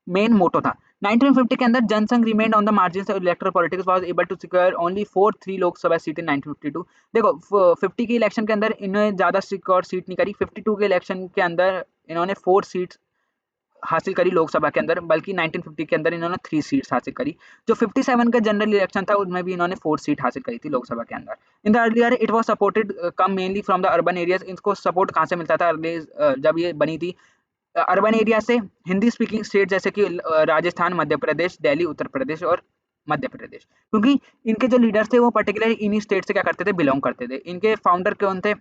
Speaker 1: मेन मोटो था। 1950 के अंदर Jana Sangh remained on the margins of electoral politics was able to secure only 3 Lok Sabha seat in 1952। देखो 50 के इलेक्शन के अंदर इन्होंने ज्यादा सिक्योर सीट नहीं करी। 52 के इलेक्शन के अंदर इन्होंने 4 सीट्स हासिल करी लोकसभा के अंदर, बल्कि 1950 के अंदर इन्होंने 3 सीट्स हासिल करी। जो 57 का जनरल इलेक्शन था उनमें भी इन्होंने 4 सीट हासिल करी थी लोकसभा के अंदर। In the earlier it was supported come mainly from the urban areas. इनको सपोर्ट कहाँ से मिलता था, जब ये बनी थी अर्बन एरिया से, हिंदी स्पीकिंग स्टेट जैसे कि राजस्थान, मध्य प्रदेश, दिल्ली, उत्तर प्रदेश और मध्य प्रदेश। क्योंकि इनके जो लीडर्स थे वो पर्टिकुलरली इन्हीं स्टेट से क्या करते थे, बिलोंग करते थे। इनके फाउंडर कौन थे,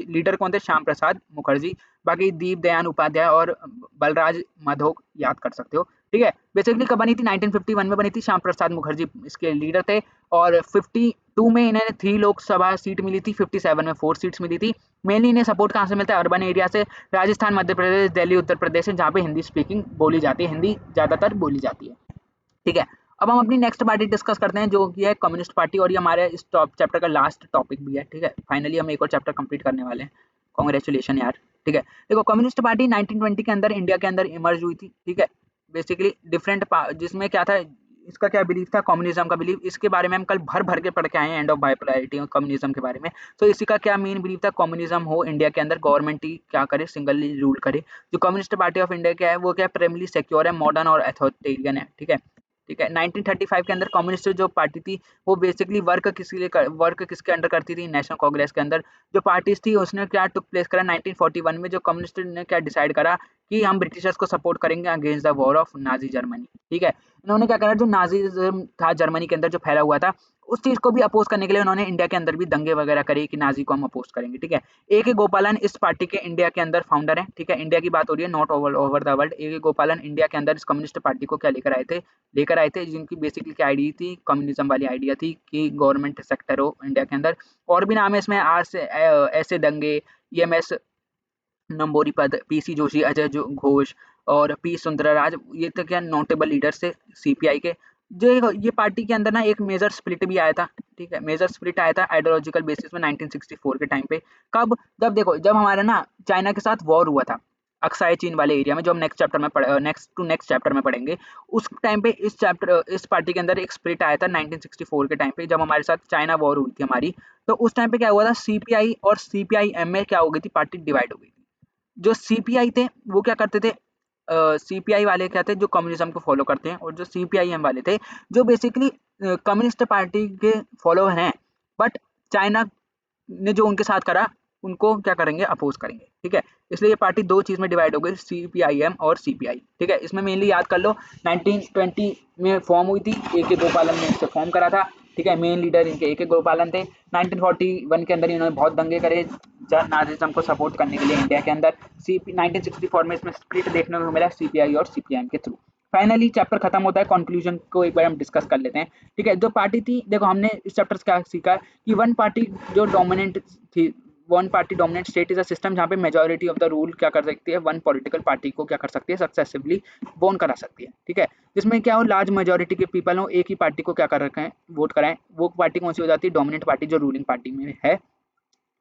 Speaker 1: लीडर कौन थे, श्याम प्रसाद मुखर्जी। बाकी दीप दयान उपाध्याय और बलराज माधोक याद कर सकते हो, ठीक है। बेसिकली कब बनी थी, 1951 में बनी थी। श्याम प्रसाद मुखर्जी इसके लीडर थे। और 52 में इन्हें 3 लोकसभा सीट मिली थी, 57 में 4 सीट्स मिली थी। मेनली इन्हें सपोर्ट कहाँ से मिलता है, अर्बन एरिया से, राजस्थान, मध्य प्रदेश, दिल्ली, उत्तर प्रदेश से, जहाँ पे हिंदी स्पीकिंग बोली जाती है, हिंदी ज्यादातर बोली जाती है, ठीक है। अब हम अपनी नेक्स्ट पार्टी डिस्कस करते हैं जो कि है कम्युनिस्ट पार्टी, और ये हमारे इस चैप्टर का लास्ट टॉपिक भी है। ठीक है, फाइनली हम एक और चैप्टर कंप्लीट करने वाले हैं। कांग्रेचुलेशन यार। ठीक है, देखो कम्युनिस्ट पार्टी 1920 के अंदर इंडिया के अंदर इमर्ज हुई थी। ठीक है, बेसिकली डिफरेंट जिसमें क्या था, इसका क्या बिलीफ था, कम्युनिज्म का बिलीफ। इसके बारे में हम कल भर भर के पढ़ के आए हैं, एंड ऑफ बाइपोलैरिटी और कम्युनिज्म के बारे में। तो इसी का क्या मेन बिलीफ था, कम्युनिज्म हो इंडिया के अंदर, गवर्नमेंट ही क्या करे, सिंगली रूल करे। जो कम्युनिस्ट पार्टी ऑफ इंडिया क्या है, वो क्या प्राइमरी सेक्योर है, मॉडर्न और अथॉरिटेरियन है। ठीक है, ठीक है। 1935 के अंदर कम्युनिस्ट जो पार्टी थी वो बेसिकली वर्क किसके अंडर करती थी, नेशनल कांग्रेस के अंदर। जो पार्टीज थी उसने क्या टुक प्लेस करा 1941 में, जो कम्युनिस्ट ने क्या डिसाइड करा कि हम ब्रिटिशर्स को सपोर्ट करेंगे against the war of Nazi Germany. ठीक है, इन्होंने क्या करा, जो नाजीज्म था जर्मनी के अंदर जो फैला हुआ था, उस चीज को भी अपोज करने के लिए उन्होंने इंडिया के अंदर भी दंगे वगैरह करे कि नाजी को हम अपोज करेंगे। ठीक है, ए के गोपालन इस पार्टी के इंडिया के अंदर फाउंडर है। ठीक है, इंडिया की बात हो रही है, नॉट ओवर द वर्ल्ड। ए के गोपालन इंडिया के अंदर इस कम्युनिस्ट पार्टी को क्या लेकर आए थे, जिनकी बेसिकली क्या आइडिया थी, कम्युनिज्म वाली आइडिया थी कि गवर्नमेंट सेक्टर हो इंडिया के अंदर। और भी नाम है इसमें, आर से ऐसे दंगे, ईएमएस नंबोरी पद, पीसी जोशी, घोष और पी सुंदरराज, ये तो क्या नोटेबल लीडर्स थे सीपीआई के। जो ये पार्टी के अंदर ना एक मेजर स्प्लिट भी आया था। ठीक है, मेजर स्प्लिट आया था आइडियोलॉजिकल बेसिस में 1964 के टाइम पे। कब, जब देखो जब हमारा ना चाइना के साथ वॉर हुआ था अक्साई चीन वाले एरिया में, जो हम नेक्स्ट चैप्टर में पढ़ेंगे। उस टाइम पे इस पार्टी के अंदर एक स्प्लिट आया था 1964 के टाइम पे, जब हमारे साथ चाइना वॉर हुई थी हमारी। तो उस टाइम पे क्या हुआ था, सीपीआई और सीपीआईएम में क्या हो गई थी, पार्टी डिवाइड हो गई थी। जो सीपीआई थे वो क्या करते थे, सीपीआई वाले क्या थे, जो कम्युनिज्म को फॉलो करते हैं, और जो सीपीआईएम वाले थे जो बेसिकली कम्युनिस्ट पार्टी के फॉलोअर हैं, बट चाइना ने जो उनके साथ करा उनको क्या करेंगे, अपोज करेंगे। ठीक है, इसलिए ये पार्टी दो चीज में डिवाइड हो गई, सीपीआईएम और सीपीआई। ठीक है, इसमें मेनली याद कर लो 1920 में फॉर्म हुई थी, ए के गोपालन ने इसे फॉर्म करा था। ठीक है, मेन लीडर इनके ए के गोपालन थे। 1941 के अंदर इन्होंने बहुत दंगे करे नाजिज्म को सपोर्ट करने के लिए इंडिया के अंदर। 1964 में इसमें स्प्लिट देखने को मिला सीपीआई और सीपीआईएम के थ्रू। फाइनली चैप्टर खत्म होता है, कंक्लूजन को एक बार हम डिस्कस कर लेते हैं। ठीक है, जो पार्टी थी, देखो हमने इस चैप्टर से क्या सीखा कि वन पार्टी जो डोमिनेंट थी, one party dominant state is a system जहाँ पे मेजोरिटी ऑफ द रूल क्या कर सकती है, वन पॉलिटिकल पार्टी को क्या कर सकती है, सक्सेसिवली बोन करा सकती है। ठीक है, जिसमें क्या हो, लार्ज मेजोरिटी के पीपल हो एक ही पार्टी को क्या कर रखे हैं, वोट कराएं। वो पार्टी कौन सी हो जाती है, डोमिनेंट पार्टी, जो रूलिंग पार्टी में है।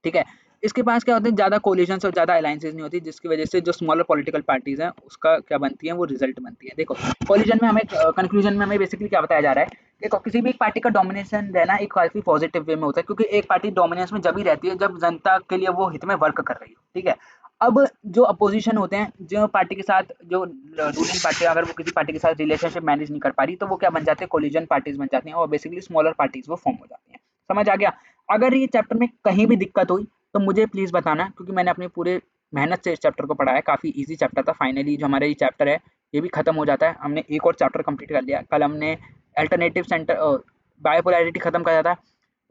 Speaker 1: ठीक है, इसके पास क्या होते हैं, ज़्यादा कोलिशंस और ज़्यादा अलायंसेज नहीं होती, जिसकी वजह से जो स्मॉलर पॉलिटिकल पार्टीज हैं उसका क्या बनती है, वो रिजल्ट बनती है। देखो कोलिजन में हमें कंक्लूजन में हमें बेसिकली क्या बताया जा रहा है, देखो किसी भी एक पार्टी का डोमिनेशन रहना एक काफी पॉजिटिव वे में होता है, क्योंकि एक पार्टी डोमिनेंस में जब ही रहती है जब जनता के लिए वो हित में वर्क कर रही हो। ठीक है, अब जो अपोजिशन होते हैं, जो पार्टी के साथ, जो रूलिंग पार्टी अगर वो किसी पार्टी के साथ रिलेशनशिप मैनेज नहीं कर पा रही, तो वो क्या बन जाते हैं, कोलिजन पार्टीज बन जाती हैं, और बेसिकली स्मॉलर पार्टीज वो फॉर्म हो जाती हैं। समझ आ गया। अगर ये चैप्टर में कहीं भी दिक्कत हुई तो मुझे प्लीज़ बताना, क्योंकि मैंने अपने पूरे मेहनत से इस चैप्टर को पढ़ा है, काफ़ी इजी चैप्टर था। फाइनली जो हमारा ये चैप्टर है ये भी खत्म हो जाता है, हमने एक और चैप्टर कंप्लीट कर लिया। कल हमने अल्टरनेटिव सेंटर बायोपोलैरिटी खत्म करा था,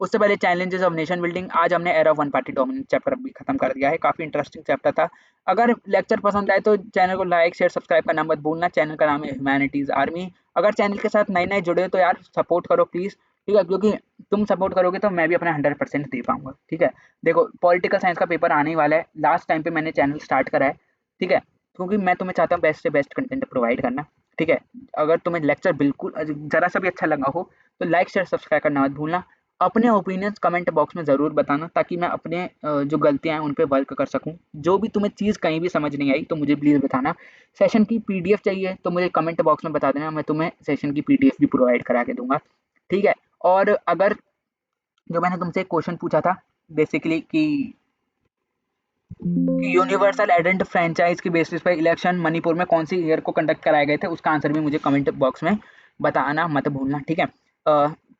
Speaker 1: उससे पहले चैलेंजेस ऑफ नेशन बिल्डिंग, आज हमने era of one party dominance chapter भी खत्म कर दिया है। काफ़ी इंटरेस्टिंग चैप्टर था। अगर लेक्चर पसंद आए तो चैनल को लाइक शेयर सब्सक्राइब करना मत भूलना। चैनल का नाम है ह्यूमैनिटीज़ आर्मी। अगर चैनल के साथ नए नए जुड़े हो तो यार सपोर्ट करो प्लीज़। ठीक है, क्योंकि तुम सपोर्ट करोगे तो मैं भी अपना 100% दे पाऊंगा। ठीक है, देखो पॉलिटिकल साइंस का पेपर आने ही वाला है, लास्ट टाइम पे मैंने चैनल स्टार्ट करा है। ठीक है, क्योंकि मैं तुम्हें चाहता हूँ बेस्ट से बेस्ट कंटेंट प्रोवाइड करना। ठीक है, अगर तुम्हें लेक्चर बिल्कुल ज़रा सा भी अच्छा लगा हो तो लाइक शेयर सब्सक्राइब करना मत भूलना। अपने ओपिनियंस कमेंट बॉक्स में ज़रूर बताना, ताकि मैं अपने जो गलतियाँ हैं उन पे वर्क कर सकूँ। जो भी तुम्हें चीज़ कहीं भी समझ नहीं आई तो मुझे प्लीज़ बताना। सेशन की पीडीएफ चाहिए तो मुझे कमेंट बॉक्स में बता देना, मैं तुम्हें सेशन की पीडीएफ भी प्रोवाइड करा के दूंगा। ठीक है, और अगर जो मैंने तुमसे एक क्वेश्चन पूछा था बेसिकली कि यूनिवर्सल एडेंट फ्रेंचाइज की बेसिस पर इलेक्शन मणिपुर में कौन सी ईयर को कंडक्ट कराए गए थे, उसका आंसर भी मुझे कमेंट बॉक्स में बताना मत भूलना। ठीक है,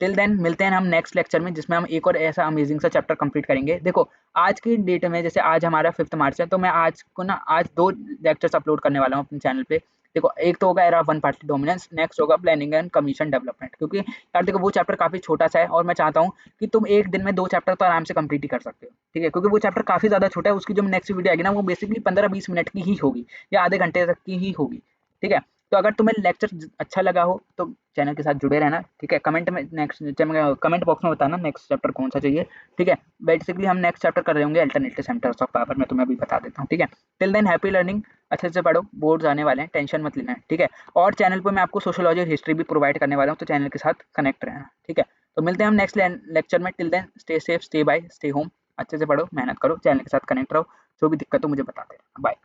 Speaker 1: टिल देन मिलते हैं हम नेक्स्ट लेक्चर में, जिसमें हम एक और ऐसा अमेजिंग सा चैप्टर कंप्लीट करेंगे। देखो आज की डेट में, जैसे आज हमारा 5 मार्च है, तो मैं आज को ना आज 2 लेक्चर्स अपलोड करने वाला हूँ अपने चैनल पे। देखो एक तो होगा era one party dominance, next होगा प्लानिंग एंड कमीशन डेवलपमेंट। क्योंकि यार देखो वो चैप्टर काफ़ी छोटा सा है और मैं चाहता हूँ कि तुम एक दिन में 2 चैप्टर तो आराम से कंप्लीट ही कर सकते हो। ठीक है, क्योंकि वो चैप्टर काफ़ी ज़्यादा छोटा है, उसकी जो नेक्स्ट वीडियो आएगी ना वो बेसिकली 15-20 मिनट की ही होगी या आधे घंटे तक की ही होगी। ठीक है, तो अगर तुम्हें लेक्चर अच्छा लगा हो तो चैनल के साथ जुड़े रहना। ठीक है, कमेंट बॉक्स में बताना नेक्स्ट चैप्टर कौन सा चाहिए। ठीक है, बेसिकली हम नेक्स्ट चैप्टर कर रहे होंगे अल्टरनेटिव सेंटर्स ऑफ पावर, मैं तुम्हें अभी बता देता हूँ। ठीक है, टिल देन हैप्पी लर्निंग। अच्छे से पढ़ो, बोर्ड्स आने वाले हैं, टेंशन मत लेना है, ठीक है। और चैनल पे मैं आपको सोशियोलॉजी और हिस्ट्री भी प्रोवाइड करने वाला हूँ, तो चैनल के साथ कनेक्ट रहना, ठीक है। तो मिलते हैं हम नेक्स्ट लेक्चर में। Till then stay safe, stay by, stay home. अच्छे से पढ़ो, मेहनत करो, चैनल के साथ कनेक्ट रहो, जो भी दिक्कत हो मुझे बताते रहो। बाय।